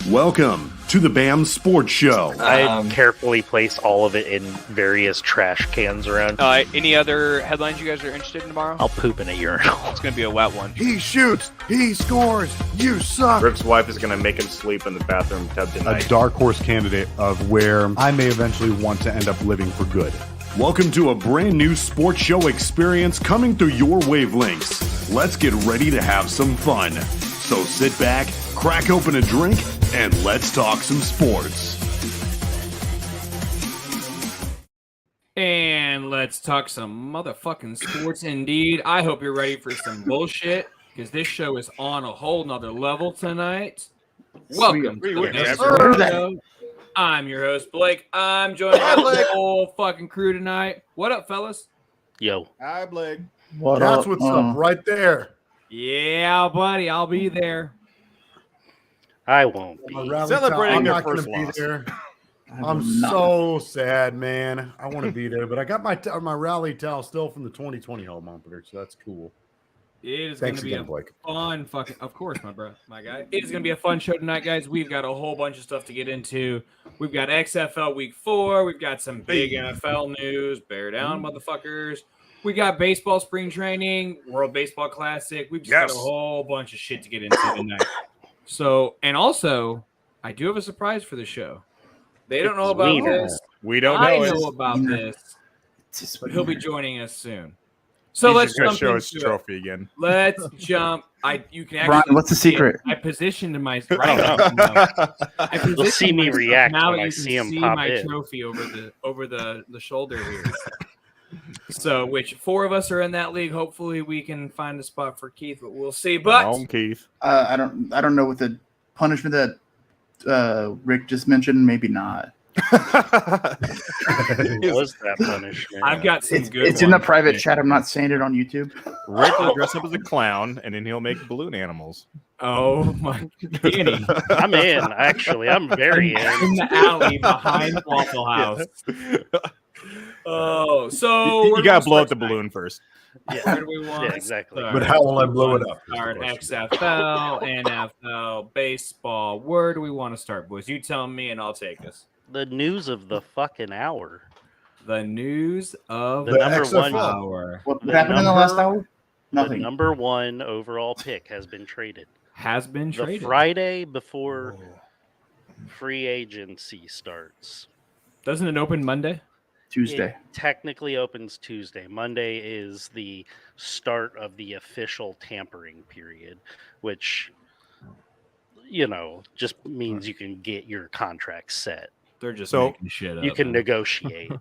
Welcome to the BAM Sports Show. I carefully place all of it in various trash cans around. Any other headlines you guys are interested in tomorrow? I'll poop in a urinal. It's going to be a wet one. He shoots, he scores, you suck. Rick's wife is going to make him sleep in the bathroom tub tonight. A dark horse candidate of where I may eventually want to end up living for good. Welcome to a brand new sports show experience coming through your wavelengths. Let's get ready to have some fun. So sit back, crack open a drink, and let's talk some sports. And let's talk some motherfucking sports indeed. I hope you're ready for some bullshit, because this show is on a whole nother level tonight. Welcome to the BAM Sports Show. I'm your host, Blake. I'm joined by the whole fucking crew tonight. What up, fellas? Yo. Hi, Blake. That's what's up right there. Yeah, buddy, I'll be there. I won't be. Celebrating their I'm not first gonna be loss. there. I'm so sad, man. I want to be there, but I got my rally towel still from the 2020 home opener, so that's cool. It is going Thanks to be again, Blake. fun fucking, of course, my guy. It is going to be a fun show tonight, guys. We've got a whole bunch of stuff to get into. We've got XFL Week 4. We've got some big NFL news. Bear down, motherfuckers. We got baseball spring training, World Baseball Classic. We've just got a whole bunch of shit to get into tonight. So, and also, I do have a surprise for the show. They don't know about this. We don't I know. know about this, but he'll be joining us soon. So let's going to jump show his into it. trophy again. Let's jump. You can actually. Brian, what's the secret? I positioned my. You'll see me react now when you I can see him see pop my in. trophy over the shoulder here. So, which 4 of us are in that league. Hopefully, we can find a spot for Keith, but we'll see. But Home, Keith. I don't know what the punishment that Rick just mentioned. Maybe not. What was that punishment? I've got some good. It's in the ones. private chat. I'm not saying it on YouTube. Rick will dress up as a clown, and then he'll make balloon animals. Oh my Danny. I'm in, actually. I'm very in in. the alley behind Waffle House. Oh, so You got to blow up the balloon first. Where do we want? Yeah, exactly. to But start? how will I blow it up? Start XFL, NFL, baseball. Where do we want to start, boys? You tell me, and I'll take us. The news of the fucking hour. The news of The number XFL. one hour What The happened in the last number- hour? The Nothing. number 1 overall pick has been traded. has been The traded. Friday before free agency starts. Doesn't it open Monday? Tuesday. It technically opens Tuesday. Monday is the start of the official tampering period, which, just means you can get your contract set. They're just So, making shit up. You can man. negotiate.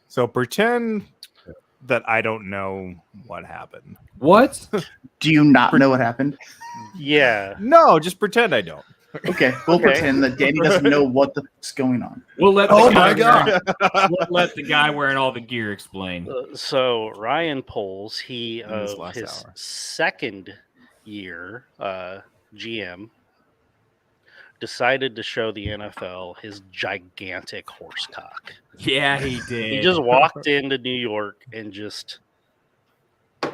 So pretend that I don't know what happened. What? Do you not know what happened? Yeah. No, just pretend I don't. Okay, we'll Okay. pretend that Danny doesn't know what the fuck's going on. We'll let the Oh guy my God. We'll let the guy wearing all the gear explain. So Ryan Poles, he this of last his hour. second year GM, decided to show the NFL his gigantic horse cock. Yeah, he did. He just walked into New York and just. Did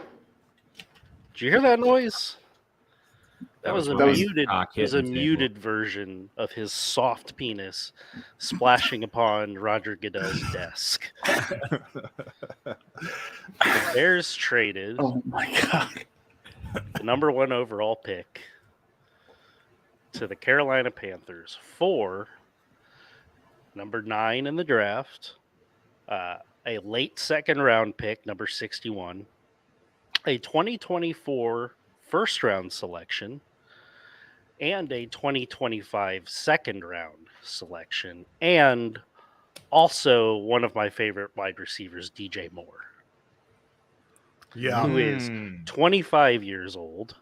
you hear that noise? That was a Ryan's muted. cock It was a hitting the table. muted version of his soft penis splashing upon Roger Goodell's desk. The Bears traded Oh my god. the number 1 overall pick to the Carolina Panthers for number 9 in the draft, a late second round pick, number 61, a 2024 first round selection, and a 2025 second round selection, and also one of my favorite wide receivers, DJ Moore, Yeah. who is 25 years old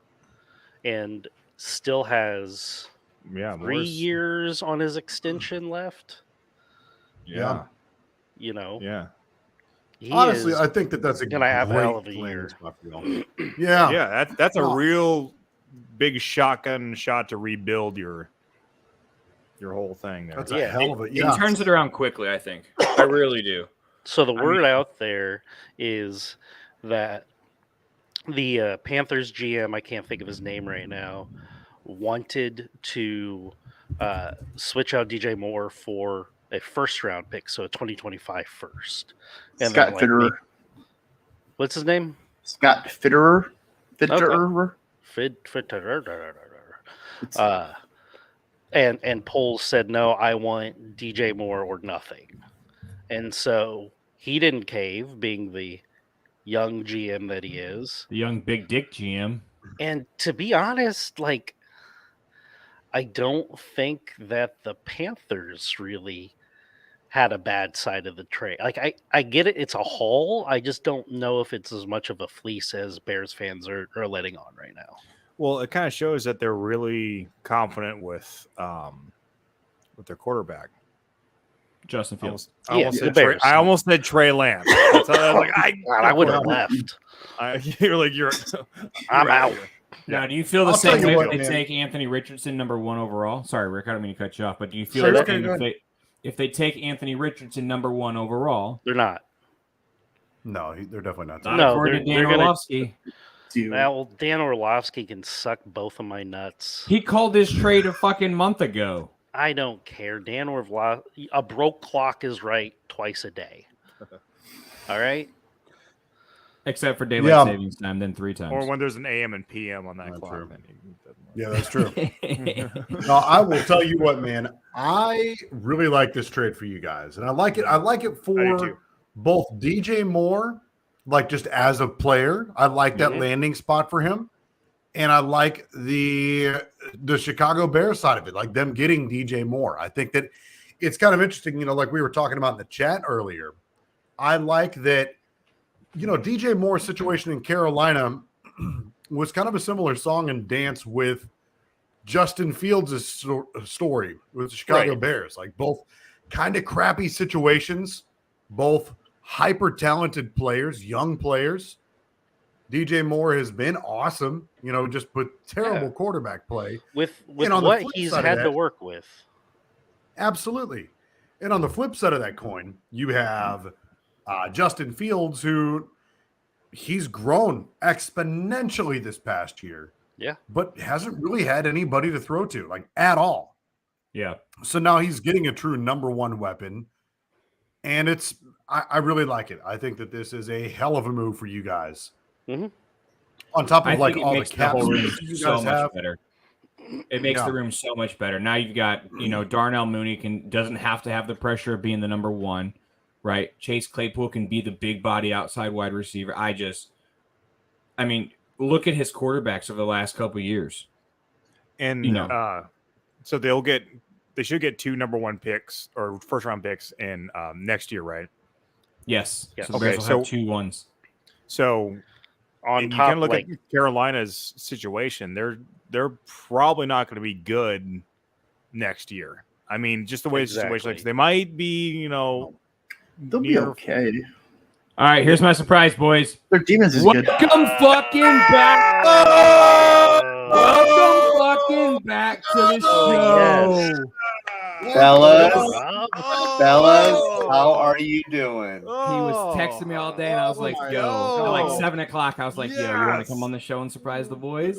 and still has 3 years on his extension left. Yeah. Yeah. He Honestly, is I think that's a gonna have a great hell of a landing year. spot for y'all. Yeah. Yeah, that's a Oh. real big shotgun shot to rebuild your whole thing there. That's Yeah, a hell of a He turns it around quickly, I think. I really do. So the word out there is that the Panthers GM, I can't think of his name right now, wanted to switch out DJ Moore for a first-round pick, so a 2025 first. And Scott then, Fitterer. what's his name? Scott Fitterer. Fitterer. And Poles said, no, I want DJ Moore or nothing. And so he didn't cave, being the young GM that he is. The young big dick GM. And to be honest, like, I don't think that the Panthers really had a bad side of the trade. Like, I get it. It's a haul. I just don't know if it's as much of a fleece as Bears fans are letting on right now. Well, it kind of shows that they're really confident with their quarterback. Justin Fields. I almost said Trey Lance. So I was like, I would have left. You're like, I'm out. Now, do you feel the I'll same tell way you if what, they man. take Anthony Richardson number 1 overall? Sorry, Rick, I don't mean to cut you off, but do you feel Say the that same if they take Anthony Richardson number 1 overall? They're not. No, they're definitely not. Not No, according to they're Dan gonna- Orlovsky. Dude. Well, Dan Orlovsky can suck both of my nuts. He called this trade a fucking month ago. I don't care. Dan Orlovsky, a broke clock is right twice a day. All right? Except for daylight Yeah. savings time, then 3 times. or when there's an AM and PM on that That's clock. true. then it doesn't work. Yeah, that's true. No, I will tell you what, man. I really like this trade for you guys, and I like it. I like it I do for too. both DJ Moore, like just as a player. I like that Mhm. landing spot for him, and I like the Chicago Bears side of it, like them getting DJ Moore. I think that it's kind of interesting. You know, like we were talking about in the chat earlier. I like that. You know, DJ Moore's situation in Carolina was kind of a similar song and dance with Justin Fields' story with the Chicago Right. Bears. Like both kind of crappy situations, both hyper talented players, young players. DJ Moore has been awesome, you know, just with terrible Yeah. quarterback play. With And on the what flip he's side of had to that- work with. Absolutely. And on the flip side of that coin, you have Justin Fields, who he's grown exponentially this past year. Yeah. But hasn't really had anybody to throw to, like at all. Yeah. So now he's getting a true number 1 weapon. And I really like it. I think that this is a hell of a move for you guys. Mhm. On top I of like think it all the makes the cap whole room space you so guys much have. better. It makes Yeah. the room so much better. Now you've got, Darnell Mooney doesn't have to have the pressure of being the number 1, right? Chase Claypool can be the big body outside wide receiver. I mean, look at his quarterbacks over the last couple of years. And so they should get 2 number 1 picks or first round picks in next year, right? Yes. Yes. So the Bears Okay, will have so- 2 1s. So On and you top, can look like, at Carolina's situation. They're probably not going to be good next year. I mean, just the way the situation Exactly. looks, they might be, They'll be near- okay. All right, here's my surprise, boys. Their defense is Welcome good. fucking back. Welcome fucking back to the show. Fellas, Rob, fellas, how are you doing? He was texting me all day, and I was like, yo. At like 7 o'clock, I was like, yo, you want to come on the show and surprise the boys?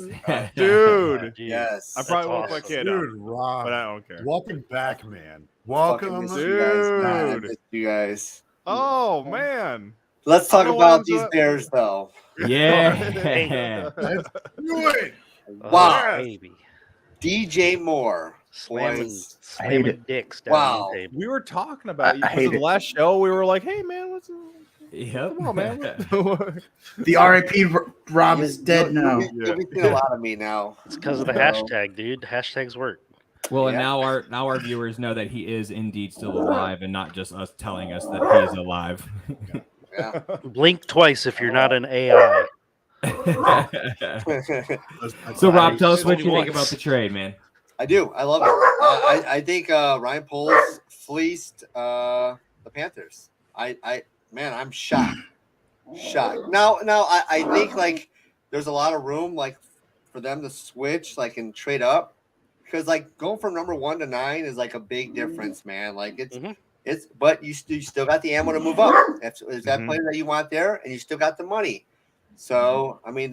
dude. geez. Yes. I probably That's woke my awesome. kid Dude, up, Rob, but I don't care. welcome back, man. Fucking Welcome. miss you guys, man. I Dude. miss you guys. Oh man, Let's talk I don't about want these to- Bears, though. Yeah. Let's do it. Oh, Wow. baby. DJ Moore. Slamming, Boys. slamming dicks down Wow. the table. we were talking about I hate the it. last show. We were like, hey man, let's Yep. come on, man. The RIP Rob is dead now. You'll be seeing a lot of me now. It's because of the So, hashtag, dude. Hashtags work. Well, and Yeah. now our viewers know that he is indeed still alive, and not just us telling us that he is alive. Yeah. Blink twice if you're not an AI. So, Rob, tell us what Only you think once. about the trade, man. I do. I love it. I think Ryan Poles fleeced the Panthers. Man, I'm shocked. Shocked. Now I think like there's a lot of room like for them to switch like and trade up because like going from number 1 to 9 is like a big difference, man. Like it's but you still got the ammo to move up. It's that player that you want there, and you still got the money. So I mean,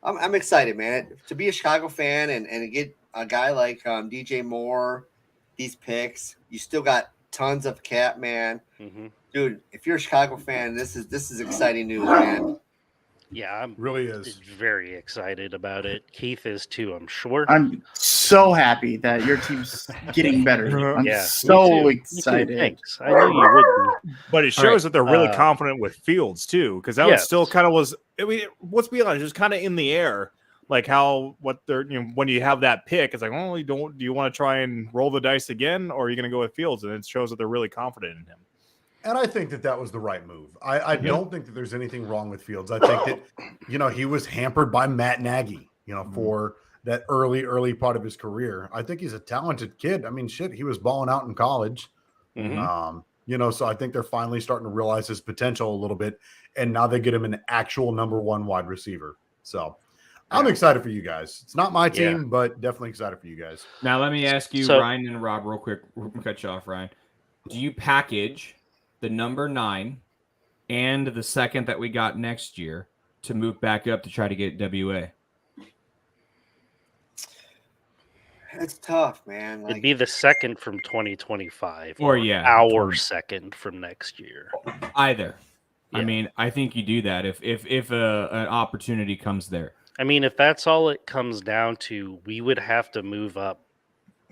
I'm excited, man, to be a Chicago fan and get a guy like DJ Moore, these picks, you still got tons of cap, man. Mm-hmm. Dude, if you're a Chicago fan, this is exciting news, man. Yeah, I'm Really is. very excited about it. Keith is too, I'm sure. I'm so happy that your team's getting better. I'm Yeah, so me too. excited. Thanks. I knew you would be. But it shows that they're really confident with Fields too, because that was still kind of was. I mean, let's be honest, it was kind of in the air, like what they're when you have that pick, it's like, oh, do you want to try and roll the dice again, or are you going to go with Fields? And it shows that they're really confident in him. And I think that was the right move. I don't think that there's anything wrong with Fields. I think that, he was hampered by Matt Nagy, for that early part of his career. I think he's a talented kid. I mean, shit, he was balling out in college. Mm-hmm. So I think they're finally starting to realize his potential a little bit. And now they get him an actual number one wide receiver. So I'm excited for you guys. It's not my team, but definitely excited for you guys. Now, let me ask you, Ryan and Rob, real quick. We'll cut you off, Ryan. Do you package the number 9 and the second that we got next year to move back up to try to get WA? It's tough, man. It'd be the second from 2025, or our second from next year. Either. Yeah. I mean, I think you do that if an opportunity comes there. I mean, if that's all it comes down to, we would have to move up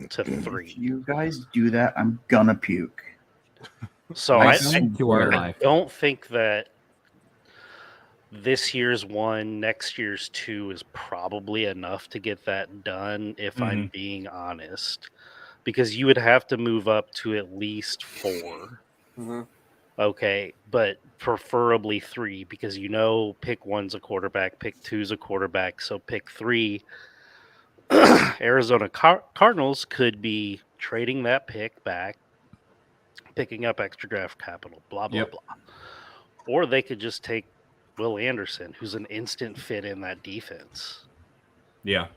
to 3. If you guys do that, I'm gonna puke. So I don't think that this year's 1, next year's 2 is probably enough to get that done, if I'm being honest, because you would have to move up to at least 4. Mm-hmm. Okay, but preferably 3, because pick 1's a quarterback, pick 2's a quarterback, so pick 3. Arizona Cardinals could be trading that pick back, picking up extra draft capital, blah, blah, blah. Or they could just take Will Anderson, who's an instant fit in that defense. Yeah.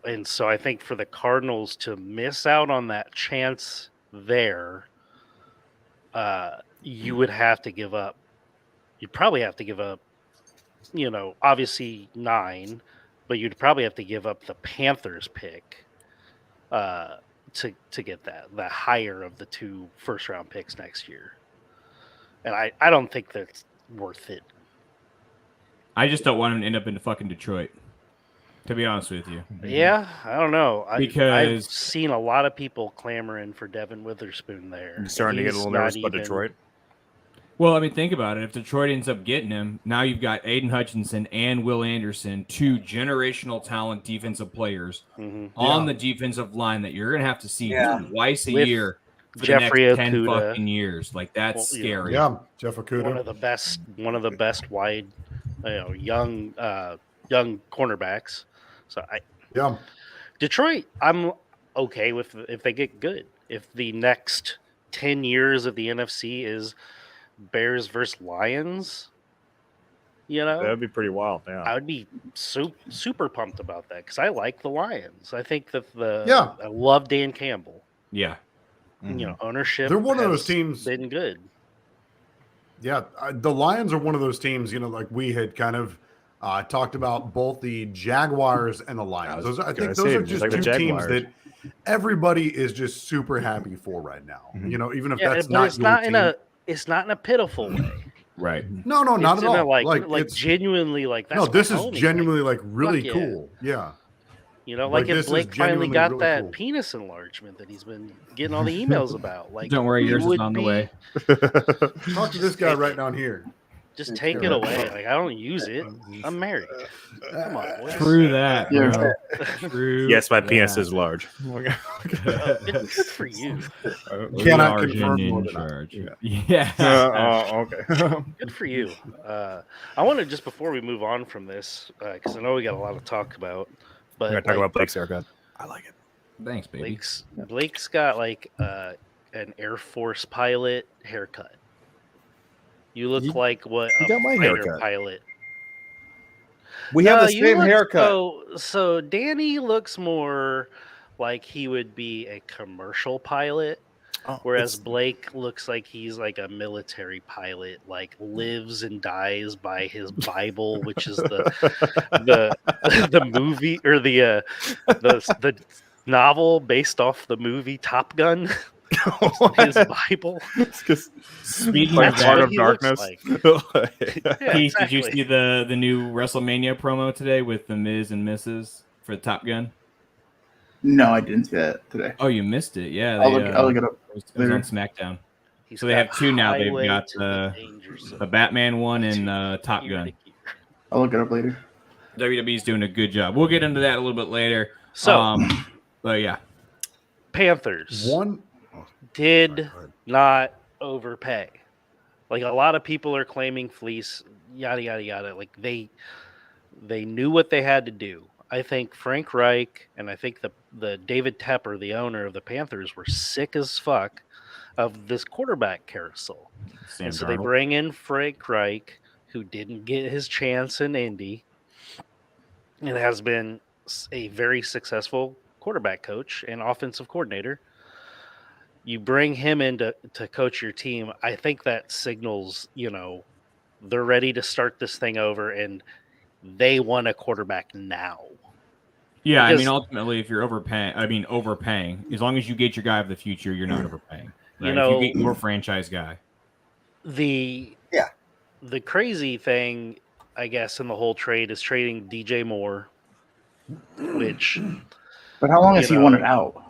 And so I think for the Cardinals to miss out on that chance there, you would have to give up. You'd probably have to give up, obviously 9, but you'd probably have to give up the Panthers pick to get the higher of the 2 first-round picks next year. And I don't think that's worth it. I just don't want him to end up in fucking Detroit, to be honest with you. Yeah, I don't know. Because I've seen a lot of people clamoring for Devin Witherspoon there. I'm starting to get a little nervous about Detroit. Well, I mean, think about it. If Detroit ends up getting him, now you've got Aiden Hutchinson and Will Anderson, 2 generational talent defensive players on the defensive line that you're going to have to see twice a year for Jeffrey the next 10 Okudah. fucking years. Like, that's scary. Yeah, Jeff Okudah. One of the best wide, young cornerbacks. So Detroit, I'm okay with if they get good. If the next 10 years of the NFC is Bears versus Lions, that'd be pretty wild. Yeah, I would be super pumped about that because I like the Lions. I think that I love Dan Campbell. Yeah, ownership. They're one of those teams been good. Yeah, the Lions are one of those teams. Like we had kind of talked about both the Jaguars and the Lions. I think those are just 2 teams that everybody is just super happy for right now. Even if that's not your team. It's not in a pitiful way. Right. No, not at all. Like it's genuinely like that's. No, this is genuinely like really cool. Yeah. If Blake finally got really that penis enlargement that he's been getting all the emails about. Like, don't worry, yours is on the way. Talk to this guy right down here. Just take it away. Like, I don't use it. I'm married. Come on, boys. True that. Yeah. True. Yes, my penis is large. Good for you. Cannot confirm more than charge. Yeah. Okay. Good for you. I want to just before we move on from this, because I know we got a lot to talk about. But we're gonna talk about Blake's haircut. I like it. Thanks, baby. Blake's got like an Air Force pilot haircut. You look like what a got my haircut. Pilot. We have the same haircut. So Danny looks more like he would be a commercial pilot, whereas Blake looks like he's like a military pilot, like lives and dies by his Bible, which is the movie or the novel based off the movie Top Gun. His Bible. Speaking Like of That's Heart what of he looks Darkness. like. Keith, Yeah, did exactly. you see the new WrestleMania promo today with the Miz and Mrs. for Top Gun? No, I didn't see that today. Oh, you missed it. Yeah, I'll look it up it was later. on SmackDown. He's So they got have two now. They've Highway got to the Danger Zone. the Batman one and Top Here, Gun. here. I'll look it up later. WWE's doing a good job. We'll get into that a little bit later. So, But yeah, Panthers One did not overpay. Like, a lot of people are claiming fleece, yada yada yada. Like, they knew what they had to do. I think Frank Reich and I think the David Tepper, the owner of the Panthers, were sick as fuck of this quarterback carousel. Sam And so they Darnold. bring in Frank Reich, who didn't get his chance in Indy, and has been a very successful quarterback coach and offensive coordinator. You bring him in to coach your team. I think that signals, they're ready to start this thing over, and they want a quarterback now. Yeah, I Because- mean, ultimately, if you're overpaying, as long as you get your guy of the future, you're not overpaying. Right? If you get your franchise guy. The crazy thing, I guess, in the whole trade is trading DJ Moore, which But how long has he wanted out?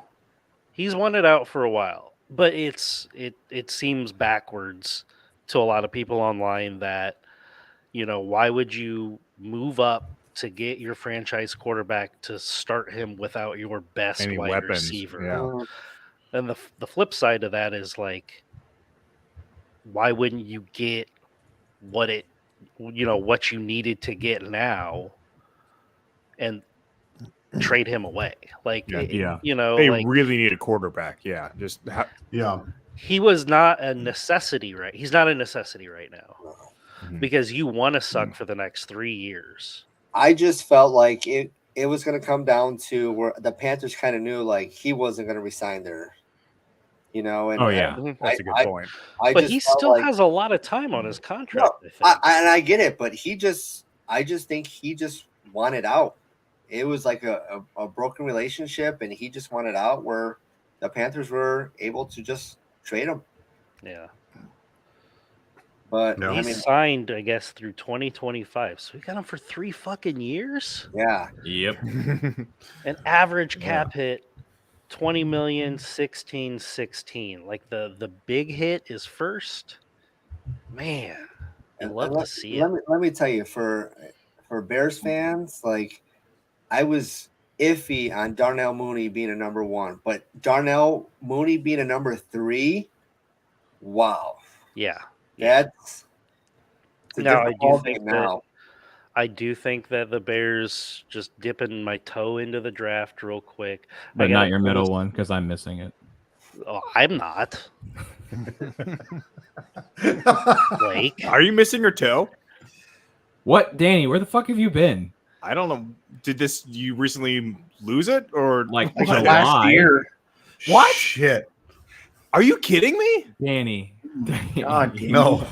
he's wanted out for a while, but it seems backwards to a lot of people online that, why would you move up to get your franchise quarterback to start him without your best Any wide weapons, receiver? yeah. And the flip side of that is, like, why wouldn't you get what you needed to get now and trade him away? Like, Yeah. they really need a quarterback. Yeah, he was not a necessity, right? He's not a necessity right now because you want to suck for the next 3 years. I just felt like it was going to come down to where the Panthers kind of knew, like, he wasn't going to resign there. And that's a good point. But he still has a lot of time on his contract. I get it, but I just think he just wanted out. It was like a broken relationship, and he just wanted out, where the Panthers were able to just trade him. Yeah. But he signed, I guess, through 2025. So we got him for 3 fucking years. Yeah. Yep. An average cap hit, 20 million, 16. Like, the big hit is first. Man, I'd love to see it. Let me tell you, for Bears fans, like, I was iffy on Darnell Mooney being a number 1, but Darnell Mooney being a number 3, wow. Yeah. That's now I do think that the Bears, just dipping my toe into the draft real quick. But not your middle one, because I'm missing it. Oh, I'm not. Blake. Are you missing your toe? What, Danny? Where the fuck have you been? I don't know. Did you recently lose it, or like last year? What? Shit. Are you kidding me? Danny. God, Danny. No.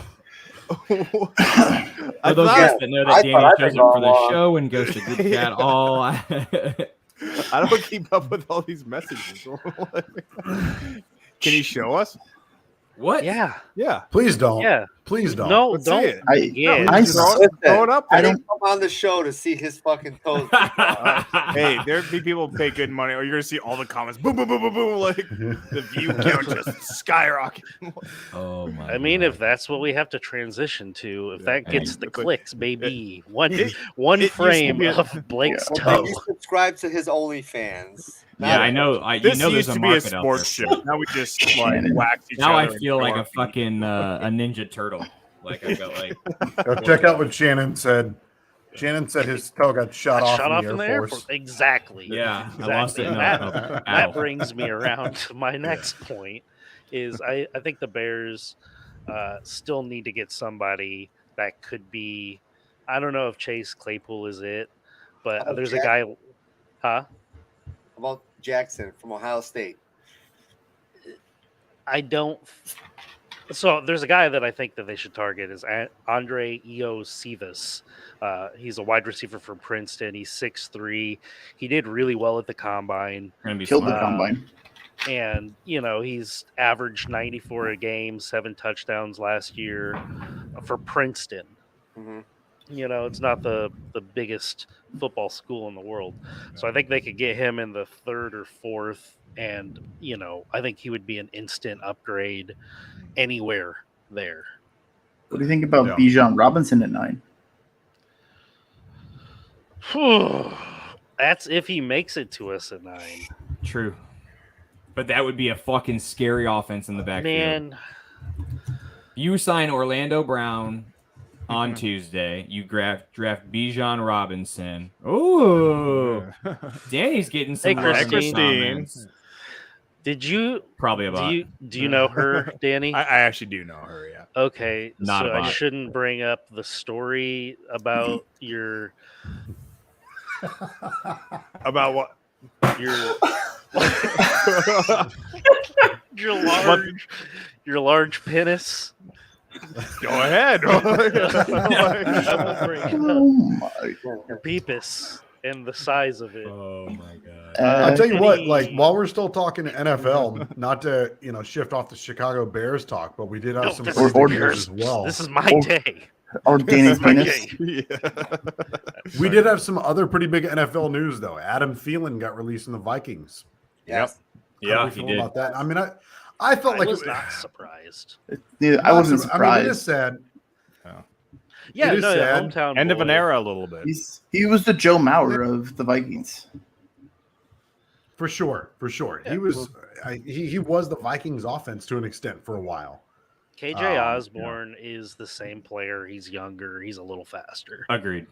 For those guys that know that Danny shows up for the show and goes to group chat all. I don't keep up with all these messages. Can you show us? What? Yeah. Please don't. Yeah. Please don't. No, Let's don't. see it. throw it up. I didn't come on the show to see his fucking toes. Hey, there'd be people pay good money, or you're gonna see all the comments, boom, boom, boom, boom, boom, like the view count just skyrocket. Oh my! I mean, God. if that's what we have to transition to, if that gets the But clicks, baby, one it frame used to of Blake's toe. You subscribe to his OnlyFans. Yeah, I know. This there's used a to be a market out sports there. show. Now we just like wax each Now I other. feel like a fucking a Ninja Turtle. Like I got like. Go check out what Shannon said. Shannon said his toe got shot off in the Air Force. Exactly. Yeah, exactly. I lost it. That brings me around to my next point. Is I think the Bears still need to get somebody that could be. I don't know if Chase Claypool is it, but there's a guy. Huh? About Jackson from Ohio State. I don't So there's a guy that I think that they should target is Andre Iosivas. He's a wide receiver from Princeton. He's 6'3". He did really well at the combine. Killed the combine. And, he's averaged 94 a game, 7 touchdowns last year for Princeton. Mhm. It's not the biggest football school in the world. So I think they could get him in the 3rd or 4th. And, I think he would be an instant upgrade anywhere there. What do you think about Bijan Robinson at 9? That's if he makes it to us at 9. True. But that would be a fucking scary offense in the backfield. Man. You sign Orlando Brown on Tuesday. You draft Bijan Robinson. Ooh. Danny's getting some Christine. Did you probably about? Do you know her, Danny? I actually do know her. Yeah. Okay, Not so about I it. shouldn't bring up the story about About what? your large penis. Go ahead. Oh my! Your peepus and the size of it. Oh my god! I'll tell you what, like while we're still talking NFL, not to shift off the Chicago Bears talk, but we did have some or news as well. This is my day. Or Danny's penis. We did have some other pretty big NFL news though. Adam Thielen got released in the Vikings. Yes. How do you feel about that? I mean, I felt like was not surprised. Yeah, I wasn't surprised. I mean, it is sad. Yeah, It is sad. hometown End of an boy. era, a little bit. He was the Joe Mauer of the Vikings. For sure. Yeah. He was he was the Vikings offense to an extent for a while. KJ Osborne is the same player. He's younger. He's a little faster. Agreed.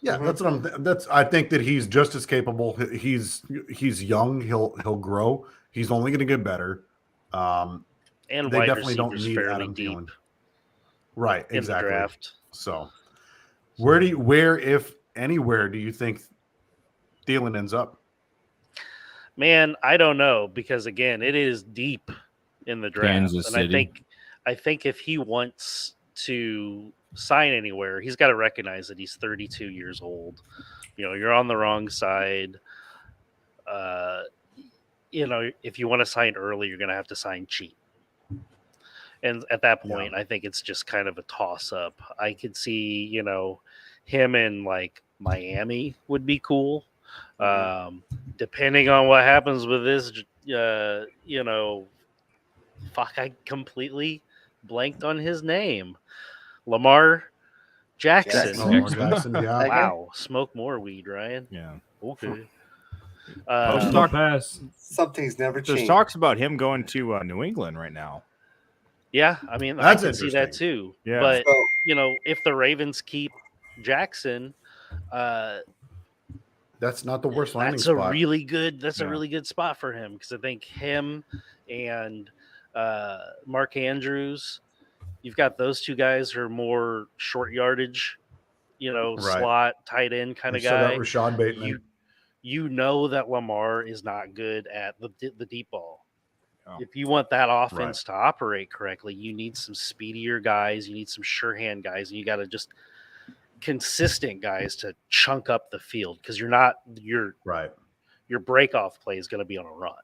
Yeah, that's what I think that he's just as capable. He's young. He'll grow. He's only going to get better. And they wide definitely don't receivers need fairly Adam deep Thielen. Right, in exactly. the draft. So, where if anywhere do you think Thielen ends up? Man, I don't know because again, it is deep in the draft, Kansas and City. I think if he wants to sign anywhere, he's got to recognize that he's 32 years old. You're on the wrong side. If you want to sign early, you're going to have to sign cheap. And at that point, I think it's just kind of a toss-up. I could see, him in like Miami would be cool. Depending on what happens with this, fuck, I completely blanked on his name. Lamar Jackson. Lamar Jackson, yeah. Wow. Smoke more weed, Ryan. Yeah. Okay. Something's never There's changed. talks about him going to New England right now. Yeah, I mean, That's I can see that interesting. too. Yeah. But, So- if the Ravens keep Jackson, That's not the worst landing that's spot. a really good Yeah. a really good spot for him because I think him and Mark Andrews, you've got those two guys who are more short yardage, slot tight end kind of Still got guy. Rashad Bateman. You know that Lamar is not good at the deep ball. Oh. If you want that offense to operate correctly, you need some speedier guys. You need some sure hand guys, and you got to just consistent guys to chunk up the field because your break off play is going to be on a run.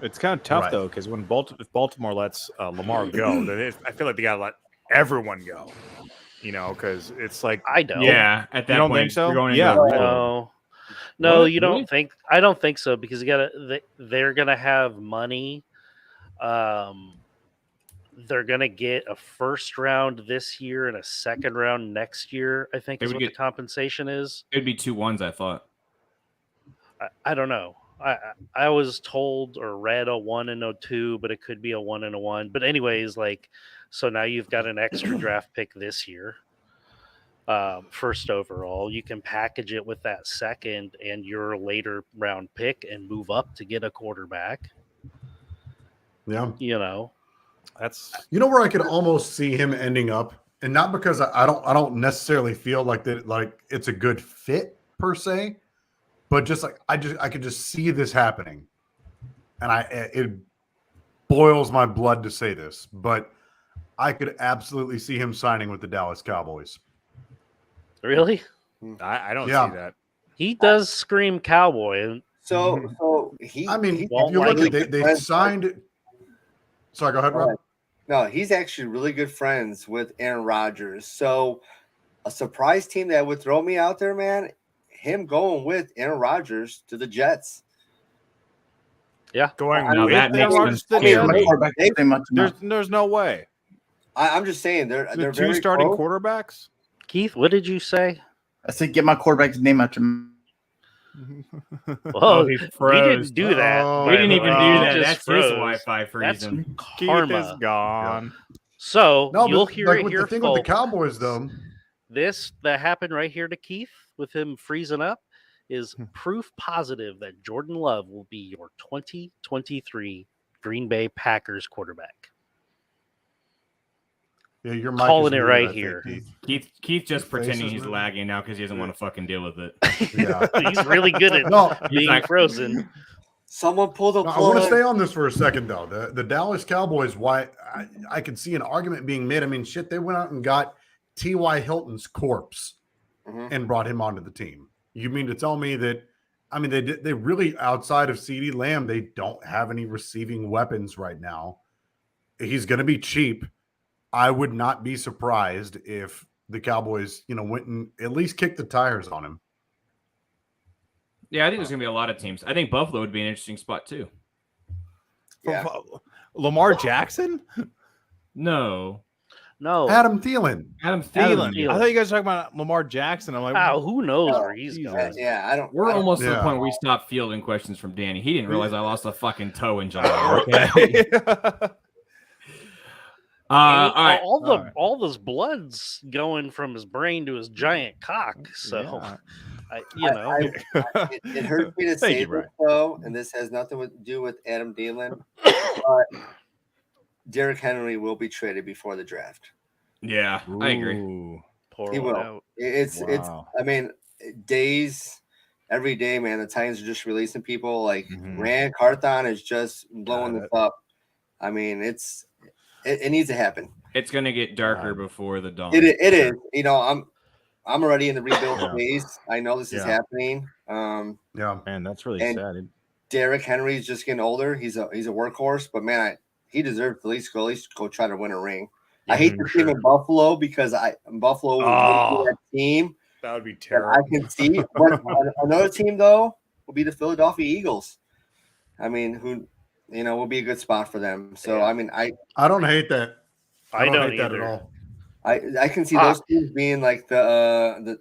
It's kind of tough Right. though, because when if Baltimore lets Lamar go, then I feel like they gotta let everyone go. Because it's like I don't. Yeah, at that You don't point, think so? you're going into Yeah. a rebuild. No, What? you don't Really? think. I don't think so because they're gonna have money. They're gonna get a first round this year and a second round next year. I think They is would what the get- compensation is. It'd be 2-1s, I thought. I don't know. I was told or read a 1 and a 2, but it could be a 1 and a 1. But anyways, so now you've got an extra draft pick this year. First overall, you can package it with that second and your later round pick and move up to get a quarterback. Yeah. that's Where I could almost see him ending up, and not because I don't necessarily feel like that, like it's a good fit per se, but just like I could just see this happening, and it boils my blood to say this, but I could absolutely see him signing with the Dallas Cowboys. Really? I don't Yeah. see that. He does scream cowboy. And So he. I mean, he's if you really look at good they friends- signed. Sorry, go ahead, Rob. No, he's actually really good friends with Aaron Rodgers. So a surprise team that would throw me out there, man. Him going with Aaron Rodgers to the Jets. yeah, Going Now with that Aaron makes Rodgers them to the scary. My Jets? quarterback is pretty much enough. There's no way. I'm just saying they're The two very starting close. quarterbacks. Keith, what did you say? I said get my quarterback's name out your mouth. Whoa, he we froze. didn't do that. Oh, We by didn't the even way. do He that. just That's his froze. Wi-Fi That's freezing. Keith is karma. gone. So No, you'll but hear like it with here, the thing with the folks. Cowboys, though. This that happened right here to Keith with him freezing up is proof positive that Jordan Love will be your 2023 Green Bay Packers quarterback. Yeah, your mic Calling is it muted, right I think, here. Keith. Keith just Your face pretending is he's moving. lagging now because he doesn't want to fucking deal with it. Yeah. He's really good at No, being like- frozen. Someone pull the No, I plug. want to stay on this for a second, though. The Dallas Cowboys, why I could see an argument being made. I mean, shit, they went out and got T.Y. Hilton's corpse Mhm. and brought him onto the team. You mean to tell me that, I mean, they really, outside of CeeDee Lamb, they don't have any receiving weapons right now. He's going to be cheap. I would not be surprised if the Cowboys, went and at least kicked the tires on him. Yeah, I think there's gonna be a lot of teams. I think Buffalo would be an interesting spot too. Yeah. Lamar Jackson? No, No. Adam Thielen. Adam Thielen. Thielen. I thought you guys were talking about Lamar Jackson. I'm like, Wow, who knows No, where he's Jesus. going? Yeah, I don't. We're I don't- almost to the Yeah. point where we stopped fielding questions from Danny. He didn't realize I lost a fucking toe in July. Okay. All right. All this blood's going from his brain to his giant cock. So, Yeah. It hurts me to Thank say you, this Brian. though, and this has nothing to do with Adam Thielen, but Derrick Henry will be traded before the draft. Yeah, I agree. Ooh. pour He one will. out. It's Wow. I mean, days every day, man. The Titans are just releasing people. Like Mhm. Rand Carthon is just blowing Got this up. I mean, it needs to happen. It's gonna get darker before the dawn. It is. I'm already in the rebuild Yeah. phase. I know this is Yeah. happening. Yeah. Man, that's really And- sad. Derrick Henry's just getting older. He's a workhorse, but man, he deserves to at least go try to win a ring. I hate the team in Buffalo because Buffalo was that team That would be that terrible. I can see. But another team though will be the Philadelphia Eagles. I mean, who will be a good spot for them. So Yeah. I mean, I I don't hate that. I don't hate that at either. all. I can see those teams being like the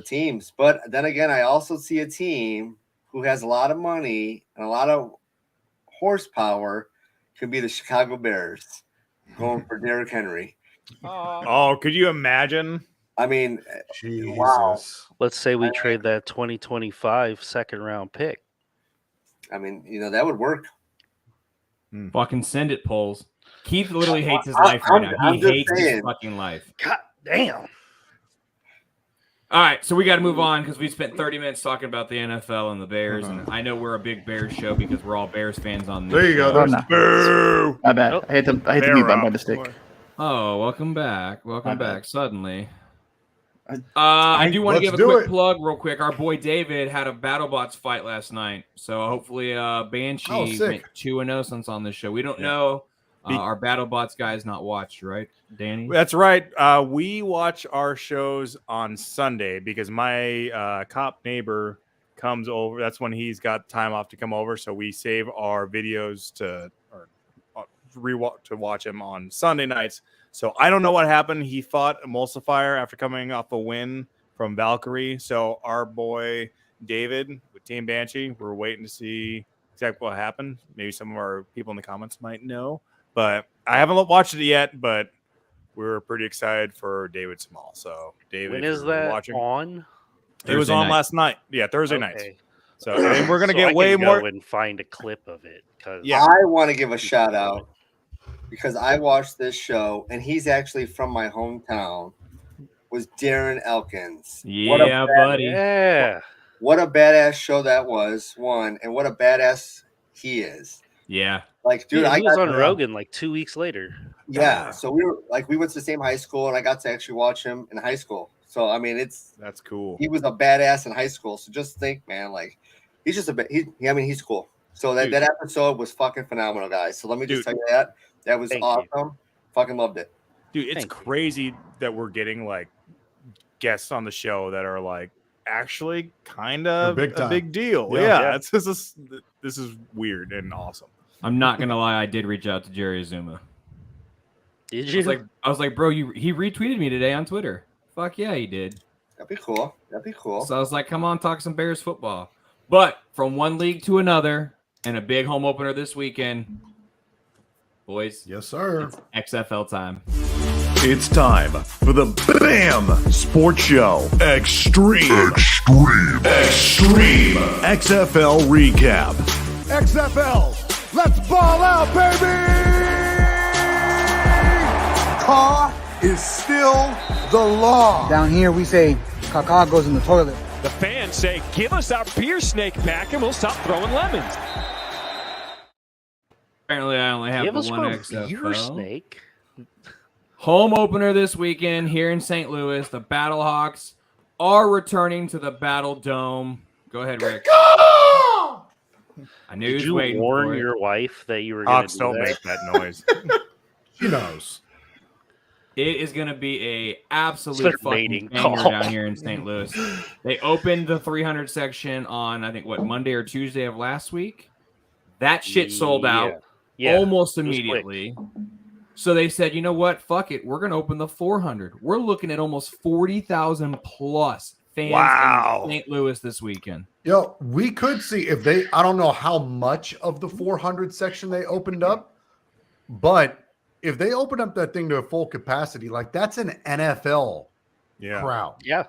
teams. But then again, I also see a team who has a lot of money and a lot of horsepower could be the Chicago Bears going for Derrick Henry. Oh, could you imagine? I mean, Jesus. Wow. Let's say we trade that 2025 second round pick. that would work. Fucking send it, polls. Keith literally hates his life right now. I'm He just hates his saying. fucking life. God damn. All right, so we got to move on because we spent 30 minutes talking about the NFL and the Bears, and I know we're a big Bears show because we're all Bears fans on this There you go. show. Oh, There's no. Boo! My bad. Nope. I hate to mute by mistake. Oh, welcome back. Welcome My bad. back suddenly. I- I do want to Let's give a do quick it. plug real quick. Our boy David had a BattleBots fight last night. So hopefully Banshee Oh, sick. went 2-0 since on this show. We don't know. Our BattleBots guy is not watched, right, Danny? That's right. We watch our shows on Sunday because my cop neighbor comes over. That's when he's got time off to come over. So we save our videos to watch him on Sunday nights. So I don't know what happened. He fought Emulsifier after coming off a win from Valkyrie. So our boy David with Team Banshee, we're waiting to see exactly what happened. Maybe some of our people in the comments might know. But I haven't watched it yet, but we're pretty excited for David Small. So, David, When if is you're that watching, on? it was Thursday on night. last night. Yeah, Thursday night. Okay. So, and we're gonna So I get way can more. go and find a clip of it because Yeah. I want to give a shout out because I watched this show and he's actually from my hometown. Was Darren Elkins? Yeah, buddy. yeah, What a badass show that was. One, and what a badass he is. Yeah. Like, dude, dude, I he was got on Rogan like 2 weeks later. Yeah. So we went to the same high school, and I got to actually watch him in high school. So I mean, that's cool. He was a badass in high school. So just think, man, like he's just he's cool. So that episode was fucking phenomenal, guys. So let me just tell you that was awesome. Fucking loved it. Dude, it's crazy that we're getting like guests on the show that are like actually kind of a big deal. Yeah. This is weird and awesome. I'm not gonna lie, I did reach out to Jerry Azuma. Did you? I was like, bro, he retweeted me today on Twitter. Fuck yeah, he did. That'd be cool. So I was like, come on, talk some Bears football. But from one league to another, and a big home opener this weekend, boys. Yes, sir. It's XFL time. It's time for the BAM Sports Show Extreme XFL Recap. XFL, let's ball out, baby! Caw is still the law. Down here, we say caca goes in the toilet. The fans say, give us our beer snake pack and we'll stop throwing lemons. Apparently, I only have Give us one one XFL. beer snake. Home opener this weekend here in St. Louis. The Battlehawks are returning to the Battle Dome. Go ahead, Rick. I knew Did you waiting warn for it. your wife that you were going to do don't that? make that noise. She knows. It is going to be a absolute Start fucking mating banger call. down here in St. Louis. They opened the 300 section on, I think, Monday or Tuesday of last week. That shit sold out almost immediately. So they said, you know what? Fuck it. We're going to open the 400. We're looking at almost 40,000 plus fans in St. Louis this weekend. Yo, we could see if I don't know how much of the 400 section they opened up, but if they open up that thing to a full capacity, like that's an NFL crowd. Yeah.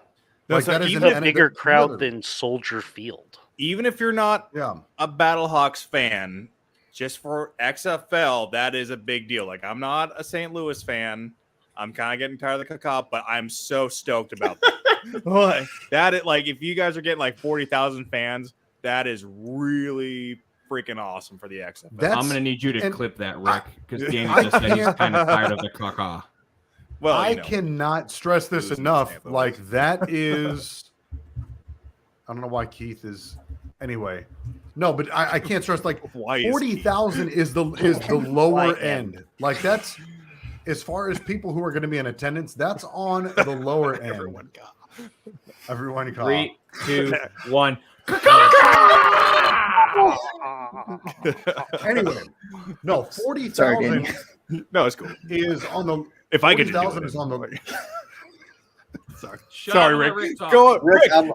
Like That's that is even an a bigger NFL crowd than Soldier Field. Even if you're not a Battlehawks fan, just for XFL, that is a big deal. Like, I'm not a St. Louis fan. I'm kind of getting tired of the caca, but I'm so stoked about that. Like, if you guys are getting like 40,000 fans, that is really freaking awesome for the XFL. I'm going to need you to clip that, Rick, because Danny just said he's kind of tired of the caca. Well, I cannot stress this enough. Like, that is, I don't know why Keith is. Anyway, no, but I can't stress, like 40,000 is the lower end. Like, that's as far as people who are going to be in attendance. That's on the lower end. Everyone call. 3, 2, 1. Anyway, no, 40,000. No, it's cool. Is on the. If I could, 40,000 is on the. Sorry, Rick. Go on, Rick. Tell me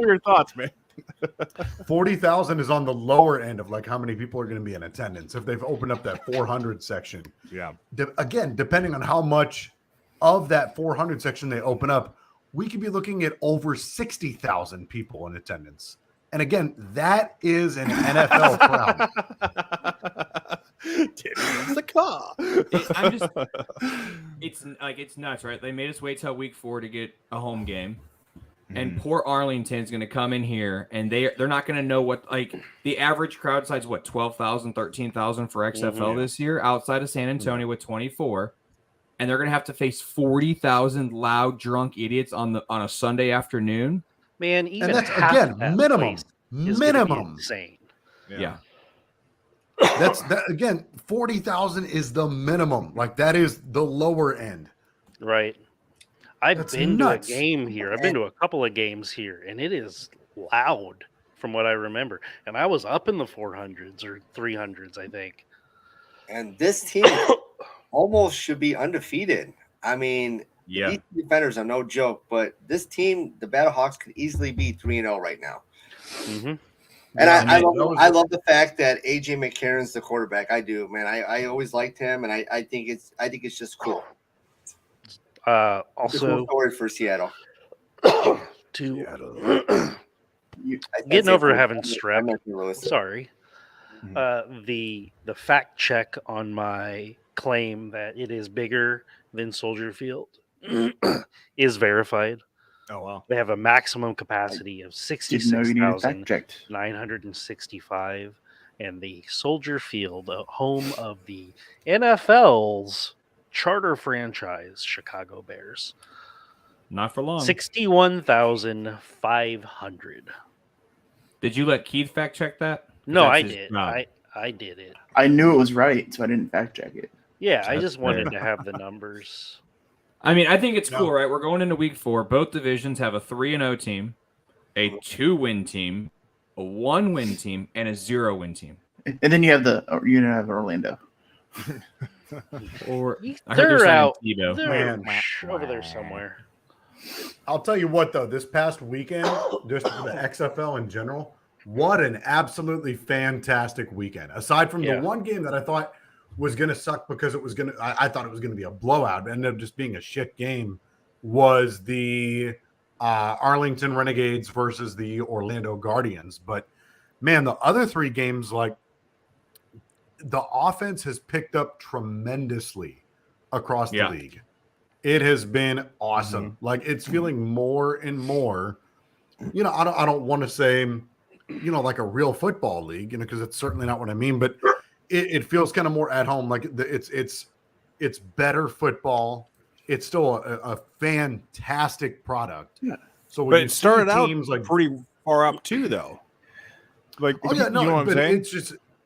your thoughts, man. 40,000 is on the lower end of like how many people are going to be in attendance if they've opened up that 400 section. Yeah. Again, depending on how much of that 400 section they open up, we could be looking at over 60,000 people in attendance. And again, that is an NFL crowd. It's the car. It's nuts, right? They made us wait till week 4 to get a home game. And poor Arlington's going to come in here, and they're not going to know what, like, the average crowd size, 12,000, 13,000 for XFL this year, outside of San Antonio with 24. And they're going to have to face 40,000 loud, drunk idiots on a Sunday afternoon. Man, even and that's, half again, of that minimum. place is Minimum. insane. Yeah. That's that again, 40,000 is the minimum. Like, that is the lower end. Right. I've been nuts. to a game here. I've been to a couple of games here, and it is loud from what I remember. And I was up in the 400s or 300s, I think. And this team almost should be undefeated. I mean, these defenders are no joke, but this team, the Battlehawks, could easily be 3-0 right now. Mm-hmm. And I love the fact that AJ McCarron's the quarterback. I do, man. I always liked him, and I think it's just cool. Also, story for Seattle. Getting over having strep. Sorry. The fact check on my claim that it is bigger than Soldier Field is verified. Oh wow! They have a maximum capacity of 66,965, and the Soldier Field, home of the NFL's charter franchise, Chicago Bears. Not for long. 61,500. Did you let Keith fact check that? No, I did. I did it. I knew it was right, so I didn't fact check it. Yeah, I just wanted to have the numbers. I mean, I think it's cool, right? We're going into week 4. Both divisions have a 3-0 team, a 2-win team, a 1-win team, and a 0-win team. And then you have Orlando. Or they're out. Man, over there somewhere. I'll tell you what, though, this past weekend, just for the XFL in general, what an absolutely fantastic weekend. Aside from the one game that I thought was going to suck because it was going to, I thought it was going to be a blowout, but ended up just being a shit game, was the Arlington Renegades versus the Orlando Guardians. But man, the other 3 games, like, the offense has picked up tremendously across the league. It has been awesome. Like, it's feeling more and more, you know, I don't want to say, you know, like a real football league, you know, because it's certainly not what I mean, but it feels kind of more at home. Like it's better football. It's still a fantastic product. Yeah. So but it started out like pretty far up too, though. Like, oh yeah, no, you know what I'm saying?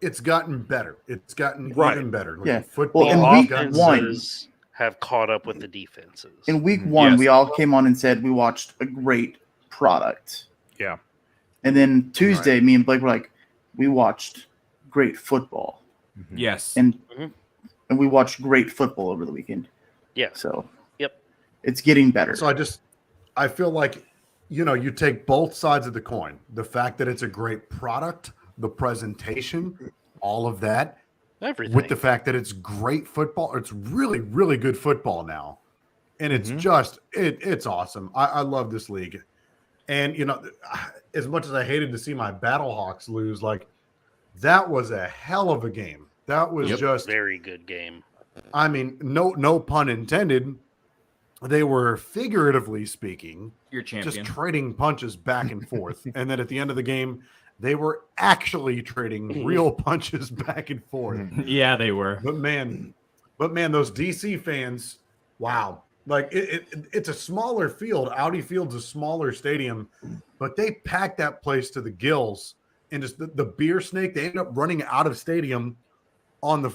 It's gotten better. It's gotten even better. Like football. Well, in week 1 have caught up with the defenses. In week 1, we all came on and said we watched a great product. Yeah. And then Tuesday, me and Blake were like, we watched great football. Yes. And we watched great football over the weekend. Yeah. So yep. It's getting better. So I feel like, you know, you take both sides of the coin. The fact that it's a great product, the presentation, all of that. Everything. With the fact that it's great football. It's really, really good football now. And it's just, it's awesome. I love this league. And, you know, as much as I hated to see my Battlehawks lose, like, that was a hell of a game. That was just very good game. I mean, no pun intended. They were, figuratively speaking, your champion, just trading punches back and forth. And then at the end of the game, they were actually trading real punches back and forth. Yeah, they were. But man, those DC fans, wow. Like, it's a smaller field. Audi Field's a smaller stadium, but they packed that place to the gills. And just the beer snake, they ended up running out of stadium on